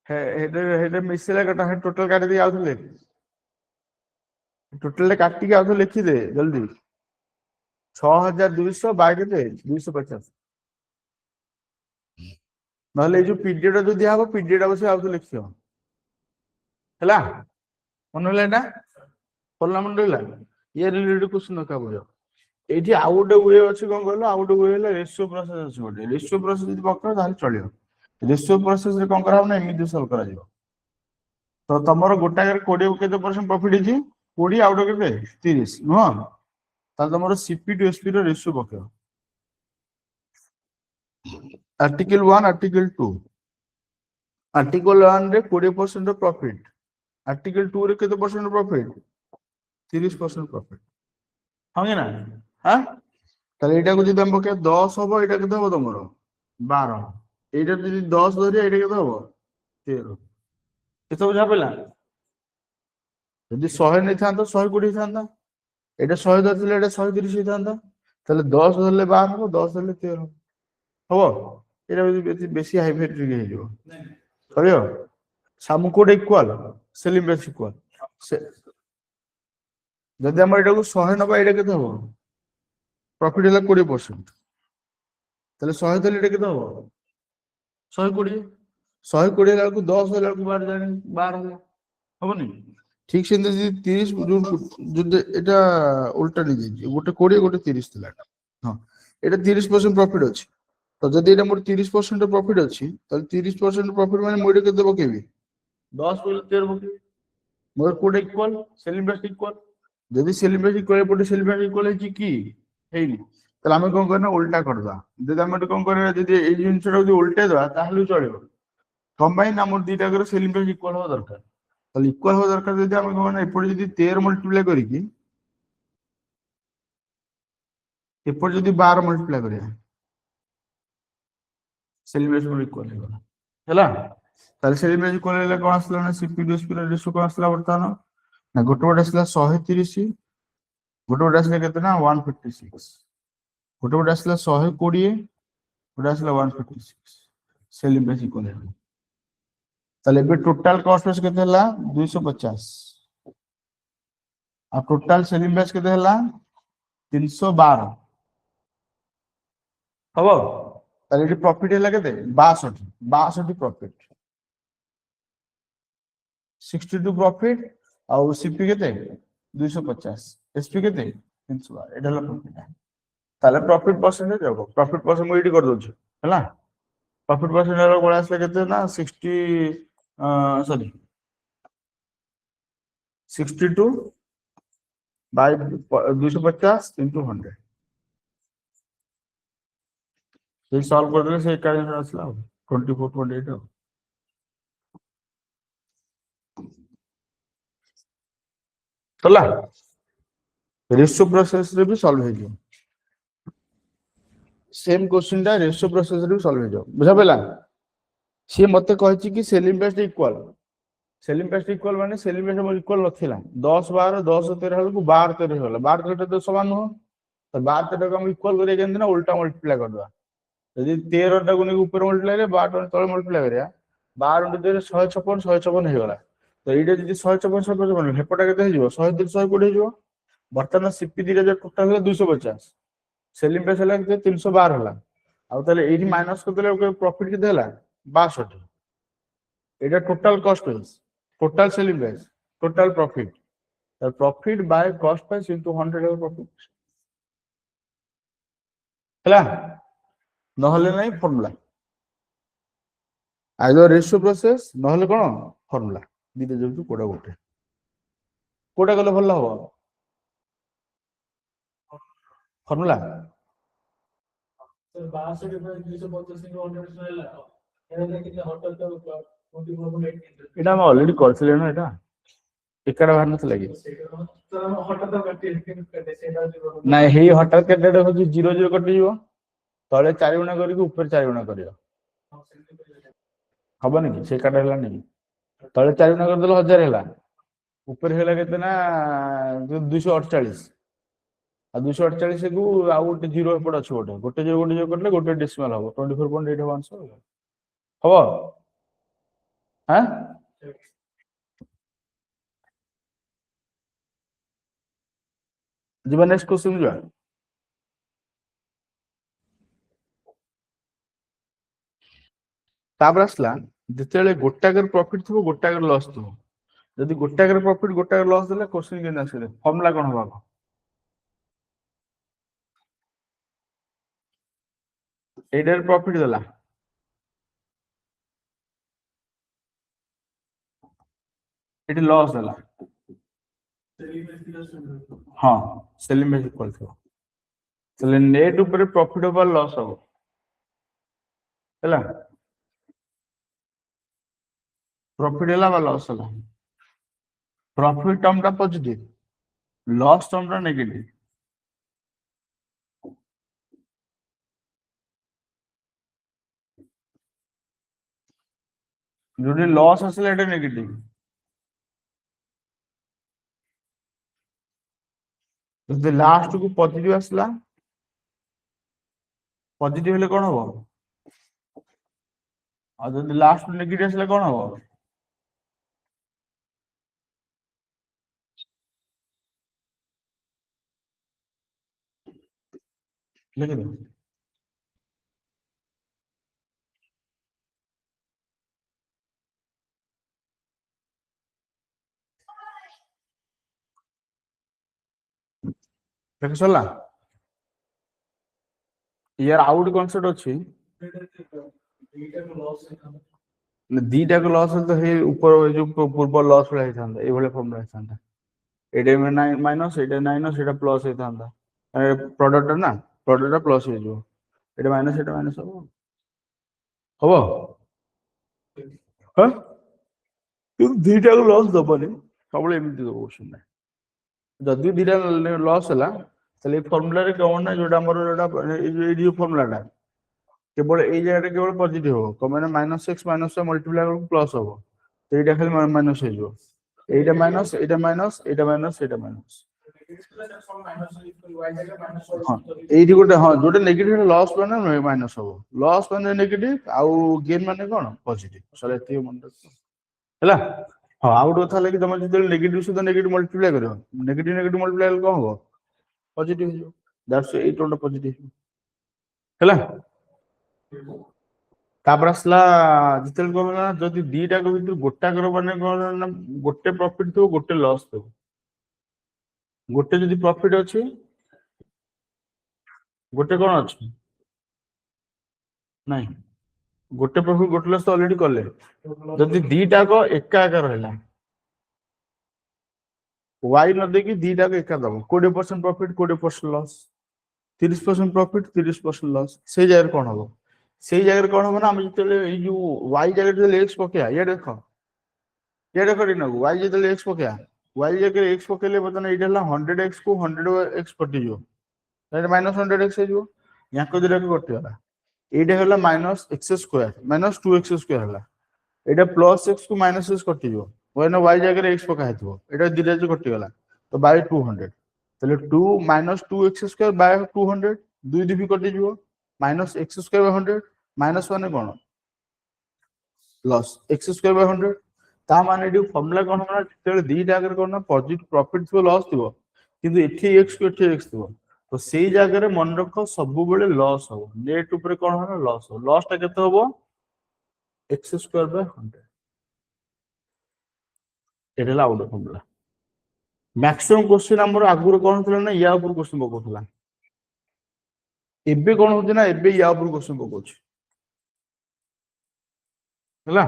[SPEAKER 1] हे मिसेला काटा है टोटल काट दी आउथले टोटल काटी के आउथ लिखि दे जल्दी 6200 बाय केते 250 नले जो पीडीएफ जो दिया हो पीडीएफ बस आउथ लिखियो हला मन होला ना फॉर्मूला मन रहला ये रिलेटेड क्वेश्चन का बोलो ଏଇଠି ଆଉ ଗୋଟେ ୱେ ଅଛି କଣ କହିଲ, ଆଉ ଗୋଟେ ୱେ ହେଲା ରେସିଓ ପ୍ରୋସେସ ଅଛି ଗୋଟେ। ରେସିଓ ପ୍ରୋସେସ ଯଦି ପକେଇବ ତାହେଲେ ଚଳିବ। ରେସିଓ ପ୍ରୋସେସ ରେ କଣ କରାହବ ନା ଏମିତି ସଲ୍ଭ କରାଯିବ। ତ ତମର ଗୋଟାକରେ 20 କେତେ ପରସେଣ୍ଟ ପ୍ରଫିଟ ହେଇଛି, 20 ଆଉ ଗୋଟେ କେତେ 30 ନୁହଁ, ତାହେଲେ ତମର ସିପି ଟୁ ଏସପି ର ରେସିଓ ପକେଇବ। ଆର୍ଟିକଲ 1 ଆର୍ଟିକଲ 2, ଆର୍ଟିକଲ 1 ରେ 20% ପ୍ରଫିଟ, ଆର୍ଟିକଲ 2 ରେ କେତେ ପରସେଣ୍ଟ ପ୍ରଫିଟ, 30% ପ୍ରଫିଟ। ହଁ କି ନା? ହଁ, ତାହେଲେ ଏଇଟାକୁ ଯଦି ଆମେ ପକେଇବା 10 ହବ, ଏଇଟା କେତେ ହବ ତମର 12। ଏଇଟା ଯଦି 10 ଧରିବା ଏଇଟା କେତେ ହବ 13। କେତେ ବୁଝା ପଇଲା? ଯଦି 100 ନେଇଥାନ୍ତ 120 ହେଇଥାନ୍ତା, ଏଇଟା 100 ଧରିଥିଲେ ଏଇଟା 130 ହେଇଥାନ୍ତା। ତାହେଲେ 10 ଧରିଲେ 12 ହବ, 10 ଧରିଲେ 13 ହବ। ଏଇଟା ବେଶୀ ହାଇବ୍ରିଡ ହେଇଯିବ, ଚଳିବ। ସାମୁ କୋଡ ଇକ୍ୱାଲ ସେଲିଂ ପ୍ରାଇସ୍ ଇକ୍ୱାଲ। ଯଦି ଆମର ଏଇଟାକୁ 100 ନବା, ଏଇଟା କେତେ ହବ ପ୍ରଫିଟ ହେଲା 20%, ତାହେଲେ 100 ଦେଲେ ଏଇଟା କେତେ ହବ 120। 120 ହେଲା ବେଳକୁ 10 ହେଲା ବେଳକୁ 12 ହେଲା, ହବନି? ଠିକ ସେମିତି ଯଦି 30 ଯଦି ଏଇଟା ଉଲ୍ଟା ନେଇଯାଇଛି, ଗୋଟେ 20 ଗୋଟେ 30 ଥିଲା, ହଁ ଏଇଟା 30% ପ୍ରଫିଟ ଅଛି। ତ ଯଦି ଏଇଟା ମୋର 30% ପ୍ରଫିଟ ଅଛି, ତାହେଲେ 30% ପ୍ରଫିଟ ମାନେ ମୁଁ ଏଇଟା କେତେ ପକେଇବି 10 13 ପକେଇବି। ମୋର କୋଉଟା ଇକ୍ୱାଲ ସେଲିଂ ପ୍ରାଇସ୍ ଇକ୍ୱାଲ। ଯଦି ସେଲିଂ ପ୍ରାଇସ୍ ଇକ୍ୱାଲ ଏପଟେ ସେଲିଂ ପ୍ରାଇସ୍ ଇକ୍ୱାଲ ହେଇଛି କି ହେଇନି, ତାହେଲେ ଆମେ କଣ କରିବା ଉଲ୍ଟା କରିଦବା। ଯଦି ଆମେ କଣ କରିବା, ଯଦି ଏଇ ଜିନିଷଟା ଯଦି ଉଲ୍ଟେଇ ଦବା ତାହେଲେ ଚଳିବ। କଣ ପାଇଁ ନା ଆମର ଦିଟା ଯାକର ସେଲିଂ ପ୍ରାଇସ୍ ଇକ୍ୱାଲ ହବା ଦରକାର। ତାହେଲେ ଇକ୍ୱାଲ ହବା ଦରକାର, ଯଦି ଆମେ କଣ ନା ଏପଟେ ଯଦି 13 ମଲ୍ଟିପ୍ଲାଏ କରିକି ଏପଟେ ଯଦି 12 ମଲ୍ଟିପ୍ଲାଏ କରିବା, ସେଲିଂ ପ୍ରାଇସ୍ ମୋର ଇକ୍ୱାଲ ହେଇଗଲା, ହେଲା। ତାହେଲେ ସେଲିଂ ପ୍ରାଇସ୍ ଇକ୍ୱାଲ ହେଲେ କଣ ଆସିଲା ନା ସିପି ଟୁ ଏସପି ର ରେସିଓ କଣ ଆସିଲା ବର୍ତ୍ତମାନ ନା, ଗୋଟେ ଗୋଟେ ଆସିଲା 130, ଗୋଟେ ଗୋଟେ ଆସିଲା କେତେ ନା 156, ଗୋଟେ ଗୋଟେ ଆସିଲା 120, ଗୋଟେ ଆସିଲା 156। ସେଲିଂ ପ୍ରାଇସ୍ ଇକ୍ୱାଲ ହେଲା। ତାହେଲେ ଏବେ ଟୋଟାଲ କଷ୍ଟ ପ୍ରାଇସ୍ କେତେ ହେଲା 250, ଆଉ ଟୋଟାଲ ସେଲିଂ ପ୍ରାଇସ୍ କେତେ ହେଲା 312 ହବ। ତାହେଲେ ଏଠି ପ୍ରଫିଟ ହେଲା କେତେ 62 ପ୍ରଫିଟ, 62 ପ୍ରଫିଟ, ଆଉ ସିପି କେତେ 250, ଏସପି କେତେ 312, ଏଟା ହେଲା ପ୍ରଫିଟ। ତାହେଲେ ପ୍ରଫିଟ ପରସେଣ୍ଟେଜ ହବ, ପ୍ରଫିଟ ପରସେଣ୍ଟ ମୁଁ ଏଇଠି କରିଦଉଛି, ହେଲା। ପ୍ରଫିଟ ପରସେଣ୍ଟେଜ ପଳେଇ ଆସିଲା କେତେ ନା 62 by 250 into 100। ସେ ସଲ୍ଭ କରିଦେଲେ ସେ ଏକା ଜିନିଷ ଆସିଲା ଆଉ 24 28 ଆଉ। ହେଲା, ରେସିଓ ପ୍ରୋସେସ ରେ ବି ସଲ୍ଭ ହେଇଯିବ। ସେମ क्वेश्चन ଟା ରେସିଓ ପ୍ରୋସେସ ରେ ବି ସଲ୍ଭ ହେଇଯିବ, ବୁଝା ପଇଲା? ସିଏ ମତେ କହିଛି କି selling price equal, selling price equal ମାନେ ସେଲିଂ ପ୍ରାଇସ୍ ମୋର ଇକ୍ୱାଲ ନଥିଲା, 10 12 10 13 ବେଳକୁ 12 13 ହେଇଗଲା, 12 13 ତ ସମାନ ନୁହଁ। ତ 12 13 କୁ ଆମେ ଇକ୍ୱାଲ କରିବା କେମିତି ନା ଉଲ୍ଟା ମଲ୍ଟିପ୍ଲାଏ କରିଦବା। ଯଦି 13 ଟାକୁ ନେଇକି ଉପରେ ମଲ୍ଟିପ୍ଲାଏ କରିବା, 12 ତଳେ ମଲ୍ଟିପ୍ଲାଏ କରିବା, 12 × 13 156 156 ହେଇଗଲା। ତ ଏଇଟା ଯଦି 156 156 ହେପଟା କେତେ ହେଇଯିବ 130 120 ହେଇଯିବ। ବର୍ତ୍ତମାନ ସିପି ଦିଟା ଯୋଉ ଟୋଟାଲ ହେଲା 250, ସେଲିଂ ପ୍ରାଇସ୍ ହେଲା କେତେ 312 ହେଲା। ଆଉ ତାହେଲେ ଏଇଠି ମାଇନସ କରିଦେଲେ ପ୍ରଫିଟ କେତେ ହେଲା 62। ଏଇଟା total cost price, total selling price, total profit. Profit by cost price into 100 profit ହେଲା। ନହେଲେ ନାହିଁ ଫର୍ମୁଲା, ଆଇଦର ରେସିଓ ପ୍ରୋସେସ ନହେଲେ କଣ ଫର୍ମୁଲା, ଦିଟା ଯୋଉଠୁ କୋଉଟା ଗୋଟେ, କୋଉଟା କଲେ ଭଲ ହବ ଫର୍ମୁଲା। ଏଇଟା ଆମେ ଅଲରେଡି କରିଥିଲେ ନା, ଏଇଟା ଏକାଡା ବାହାରି ନଥିଲା କି? ନାଇଁ ହେଇ ହଠାତ୍ କେତେ ହଉଛି 0 0 କଟିଯିବ, ତଳେ 4 ଗୁଣା କରିକି ଉପରେ 4 ଗୁଣା କରିବ, ହବନି କି? ସେ କାଟା ହେଲାନି କି? ତଳେ 4 ଗୁଣା କରିଦେଲେ 1000 ହେଲା, ଉପରେ ହେଲା କେତେ ନା 248, ଆଉ 248 କୁ ଆଉ ଗୋଟେ 0 ଏପଟେ ଅଛି, ଗୋଟେ ଗୋଟେ 0 ଗୋଟେ 0 କରିଲେ ଗୋଟେ ଡେସିମାଲ ହବ 24.8 ହବ ଆନ୍ସର। ହବ ହାଁ? ଯିବା ନେକ୍ସଟ क्वेश्चन ଯିବା। ତାପରେ ଆସିଲା ଯେତେବେଳେ ଗୋଟାକରେ ପ୍ରଫିଟ ଥିବ ଗୋଟାକରେ ଲସ୍ ଥିବ, ଯଦି ଗୋଟାକରେ ପ୍ରଫିଟ ଗୋଟାକରେ ଲସ୍ ଦେଲେ क्वेश्चन କେମିତି ଆସିଲେ, ଫର୍ମୁଲା କଣ ହବ? এইটার প্রফিট দেলা এটি লস দেলা হ্যাঁ সেলিং বেস ইকুয়াল থিବ তাহলে নেট উপরে প্রফিট ওভার লস হব ହେଲା প্রফিট ହେଲା বা লস ହେଲା প্রফিট ଟର୍ମଟା ପଜିଟିଭ ଲସ୍ ଟର୍ମଟା ନେଗେଟିଭ ଯୋଉଠି ଲସ୍ ଆସିଲା ଏଟା ନେଗେଟିଭ ଯଦି ଲାଷ୍ଟ କୁ ପଜିଟିଭ ଆସିଲା ପଜିଟିଭ ହେଲେ କଣ ହବ ଆଉ ଯଦି ଲାଷ୍ଟ କୁ ନେଗେଟିଭ ଆସିଲେ କଣ ହବ ଲେଖିଦିଅ ଦେଖି ସରିଲା ইয়ার ଆଉ ଗୋଟେ କନସେପ୍ଟ ଅଛି ଦିଟାକୁ ଲସ୍ ହେଲେ ତ ହେଇ ଉପର ଯୋଉ ପୂର୍ବ ଲସ୍ ଭଳିଆ ହେଇଥାନ୍ତା ଏଇଭଳିଆ ଫର୍ମୁଲା ହେଇଥାନ୍ତା ଏଇଟା ମାଇନସ୍ ଏଇଟା ମାଇନସ୍ ଏଇଟା ପ୍ଲସ୍ ହେଇଥାନ୍ତା ପ୍ରଡକ୍ଟଟା ନା ପ୍ରଡକ୍ଟଟା ପ୍ଲସ୍ ହେଇଯିବ ଏଇଟା ମାଇନସ୍ ଏଇଟା ମାଇନସ୍ ହବ ହବ ହଁ କିନ୍ତୁ ଦିଟାକୁ ଲସ୍ ଦବନି ସବୁବେଳେ ଏମିତି ଦବ କୋଶ୍ଚିନ୍ ଯଦି ଦିଟା ଲସ୍ ହେଲା ତାହେଲେ ଏଇ ଫର୍ମୁଲାରେ କଣ ନା ଯୋଉଟା ଆମର ଯୋଉଟା ଏଇ ଯୋଉ ଫର୍ମୁଲାଟା କେବଳ ଏଇ ଜାଗାରେ କେବଳ ପଜିଟିଭ ହବ କଣ ମାନେ -x - ମଲ୍ଟିପ୍ଲାଏ ବେଳକୁ ପ୍ଲସ୍ ହବ এইটা ଖାଲି ମାଇନସ୍ ହେଇଯିବ এইটা ମାଇନସ୍ ଏଇଟା ମାଇନସ୍ ଏଇଟା ମାଇନସ୍ ଏଇଟା ମାଇନସ୍ ହଁ ଏଇଠି ଗୋଟେ ହଁ ଯୋଉଟା ନେଗେଟିଭ ଲସ୍ ମାନେ ମାଇନସ୍ ହବ ଲସ୍ ମାନେ ନେଗେଟିଭ ଆଉ ଗେନ୍ ମାନେ କଣ ପଜିଟିଭ ସରି ଏତିକି ମନେ ରଖିବ ହେଲା ହଁ ଆଉ ଗୋଟେ କଥା ହେଲା କି ତମେ ଯେତେବେଳେ ନେଗେଟିଭ ସହିତ ନେଗେଟିଭ ମଲ୍ଟିପ୍ଲାଏ କରିବ ନେଗେଟିଭ ନେଗେଟିଭ ମଲ୍ଟିପ୍ଲାଏ କଲେ କଣ ହବ ପଜିଟିଭ ହେଇଯିବ ଦ୍ୟାଟ୍ସ ଏଇ ଟର୍ମଟା ପଜିଟିଭ ହେଲା ତାପରେ ଆସିଲା ଯେତେବେଳେ କଣ ହେଲା ଯଦି ଦିଟାକ ଭିତରୁ ଗୋଟାକର ମାନେ କଣ ନା ଗୋଟେ ପ୍ରଫିଟ ଥିବ ଗୋଟେ ଲସ୍ ଥିବ ଗୋଟେ ଯଦି ପ୍ରଫିଟ ଅଛି ଗୋଟେ କଣ ଅଛି ନାଇଁ ଗୋଟେ ପ୍ରଫିଟ ଗୋଟେ ଲସ୍ ତ ଅଲରେଡି କଲେ ଯଦି ଦିଟାକ ଏକା ଏକା ରହିଲା ୱାଇ ନ ଦେଇକି ଦିଟାକ ଏକା ଦବ 20% ପ୍ରଫିଟ 20% ଲସ୍ 30% ପ୍ରଫିଟ 30% ଲସ୍ ସେଇ ଜାଗାରେ କଣ ହବ ସେଇ ଜାଗାରେ କଣ ହବ ନା ଆମେ ଯେତେବେଳେ ଏଇ ଯୋଉ ୱାଇ ଜାଗାରେ ଯେତେବେଳେ ଏକ୍ସ ପକେଇବା ଇଆଡେ ଦେଖ ଇଆଡେ କରି ନବୁ ୱାଇ ଯେତେବେଳେ ଏକ୍ସ ପକେଇବା ୱାଇ ଜାଗାରେ ଏକ୍ସ ପକେଇଲେ ବର୍ତ୍ତମାନ ଏଇଟା ହେଲା 100x କୁ 100x କଟିଯିବ ଏଇଟା -100x ହେଇଯିବ ୟାଙ୍କ ଦିଟାକୁ କଟିଗଲା এইটা হলো -x² -2x² ହେଲା এটা +x କୁ -x କଟିଯିବ when y ଜାଗାରେ x ପକା ହେଇଥିବ এটা ଦିଟା ଯେ କଟିଗଲା ତ by 200 ତାହେଲେ 2 -2x² by 200 ଦୁଇ ଦୁଇ କଟିଯିବ -x² by 100 ମାଇନସ ମାନେ କଣ ଲସ୍ x² by 100 ତା ମାନେ ଏଠି ଫର୍ମୁଲା କଣ ହବ ନା ଯେତେବେଳେ ଦିଟା ଆଗରେ କଣ ନା ପଜିଟିଭ ପ୍ରଫିଟ ଥିବ ଲସ୍ ଥିବ କିନ୍ତୁ ଏଠି x କୁ ଏଠି x ଥିବ ତ ସେଇ ଜାଗାରେ ମନେ ରଖ ସବୁବେଳେ ଲସ୍ ହବ ନେଟ୍ ଉପରେ କଣ ହବ ଲସ୍ ହବ ଲସ୍ ଟା କେତେ ହବ x² by 100 এটা ହେଲା ଆଉ ଗୋଟେ ଫର୍ମୁଲା ମ୍ୟାକ୍ସିମମ୍ କ୍ୱେଶ୍ଚିନ୍ ଆମର ଆଗରୁ କଣ ଥିଲା ନା ୟା ଉପରୁ କ୍ୱେଶ୍ଚିନ୍ ପକଉଥିଲା ଏବେ କଣ ହଉଛି ନା ଏବେ ୟା ଉପରୁ କ୍ୱେଶ୍ଚିନ୍ ପକଉଛି ହେଲା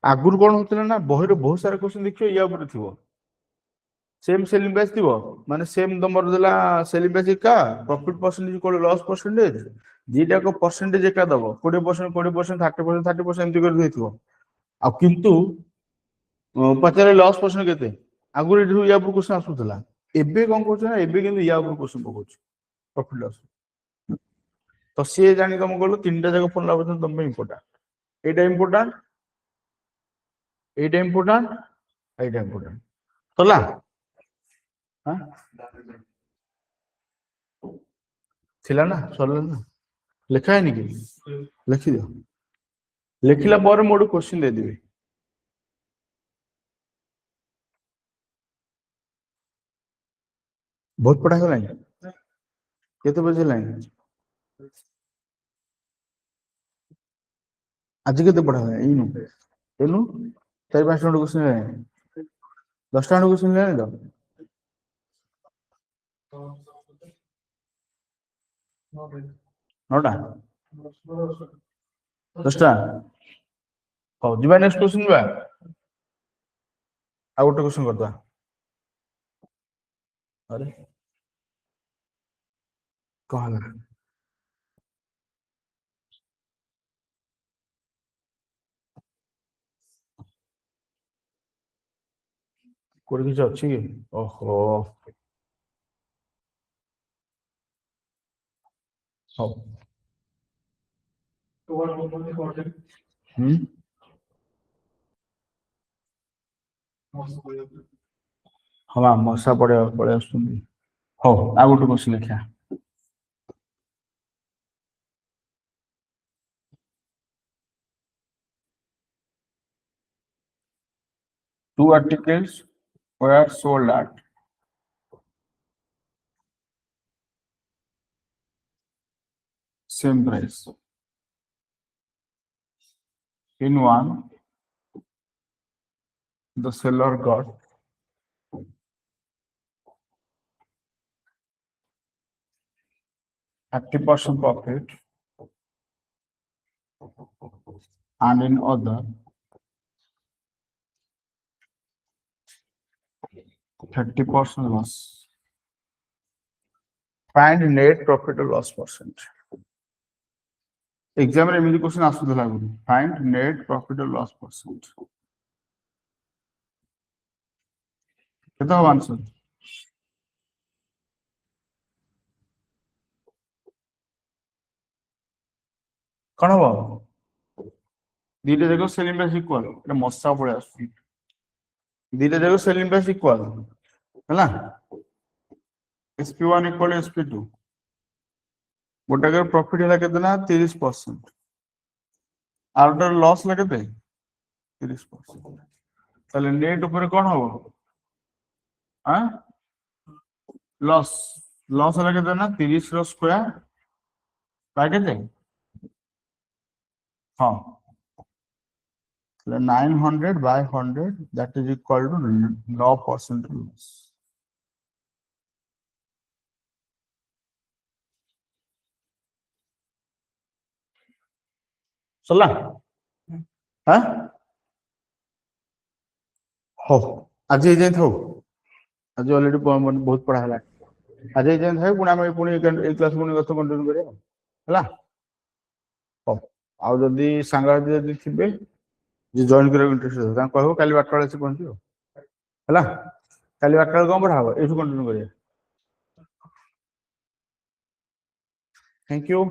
[SPEAKER 1] ଆଗରୁ କଣ ହଉଥିଲା ନା ବହିରେ ବହୁତ ସାରା କ୍ୱେଶ୍ଚିନ୍ ଦେଖିବ ୟା ଉପରେ ଥିବ सेम सेलिंग प्राइस थी माने सेम तुम देला सेलिंग प्राइस एका प्रॉफिट परसेंटेज को लॉस परसेंटेज दीटा को परसेंटेज एका दबो 20% 20% 30% 30% एमती कर देथिबो आ किंतु पचारे लॉस परसेंट केते आगु एठु या पर क्वेश्चन आसुतला एबे कोन कहछ ना एबे किंतु या पर क्वेश्चन पकोछ प्रॉफिट लॉस तो से जानि तुम कहलो तीनटा जगह फॉर्मूला बतन तुम इंपोर्टेंट एटा इंपोर्टेंट होला हाँ थिला ना सरला ना लिखा है नहीं कि लिखि दियो लिखिला पर मोड क्वेश्चन दे देबी बहुत पढ़ा गला केते बजे लाइन आज केते पढ़ा है इनु एनु 4-5 मिनट क्वेश्चन है 10 मिनट क्वेश्चन है तो नोटा 10ଟା ହଉ ଯିବା ନେକ୍ସଟ क्वेश्चन ଯିବା ଆଉ ଗୋଟେ क्वेश्चन करदवा अरे कौन कोड किछ अछि कि ओहो हौ हम्म हाँ मशा पड़े पड़े आसुंदी हो आ गोटे क्वेश्चन लिखा two articles were sold at same price. In one, the seller got 30% profit, and in other, 30% loss. Find net profit or loss percent. Exam रे एमिति question आसुदला Guru. Find net profit or loss percent. केता हो answer? कौन हो? दीटे देखो selling price equal. एटा मस्सा पड़े आसु. दीटे देखो selling price equal. हैला? SP1 equal to SP2. गोटे का प्रॉफिट है केते ना 30%. आउटर लॉस लगे दे 30%. ताले नेट ऊपर कौन हो? हां लॉस लॉस लगे दे ना 30 रो स्क्वायर बाय केते हां 900 by 100 that is equal to 9% loss. चला हाँ हो आज ये जाए था आज ऑलरेडी बहुत पढ़ा है आज ये जाए था पुणे हम पुणे एक क्लास पुणे कथ कंटिन्यू करिया हला हो आउ जदी सांगा जदी थिबे जे जॉइन करे इंटरेस्ट हो ता कहबो काली 8 वाले से पहुंचियो हला काली 8 वाले कोन पढ़ाबो एठु कंटिन्यू करिया थैंक यू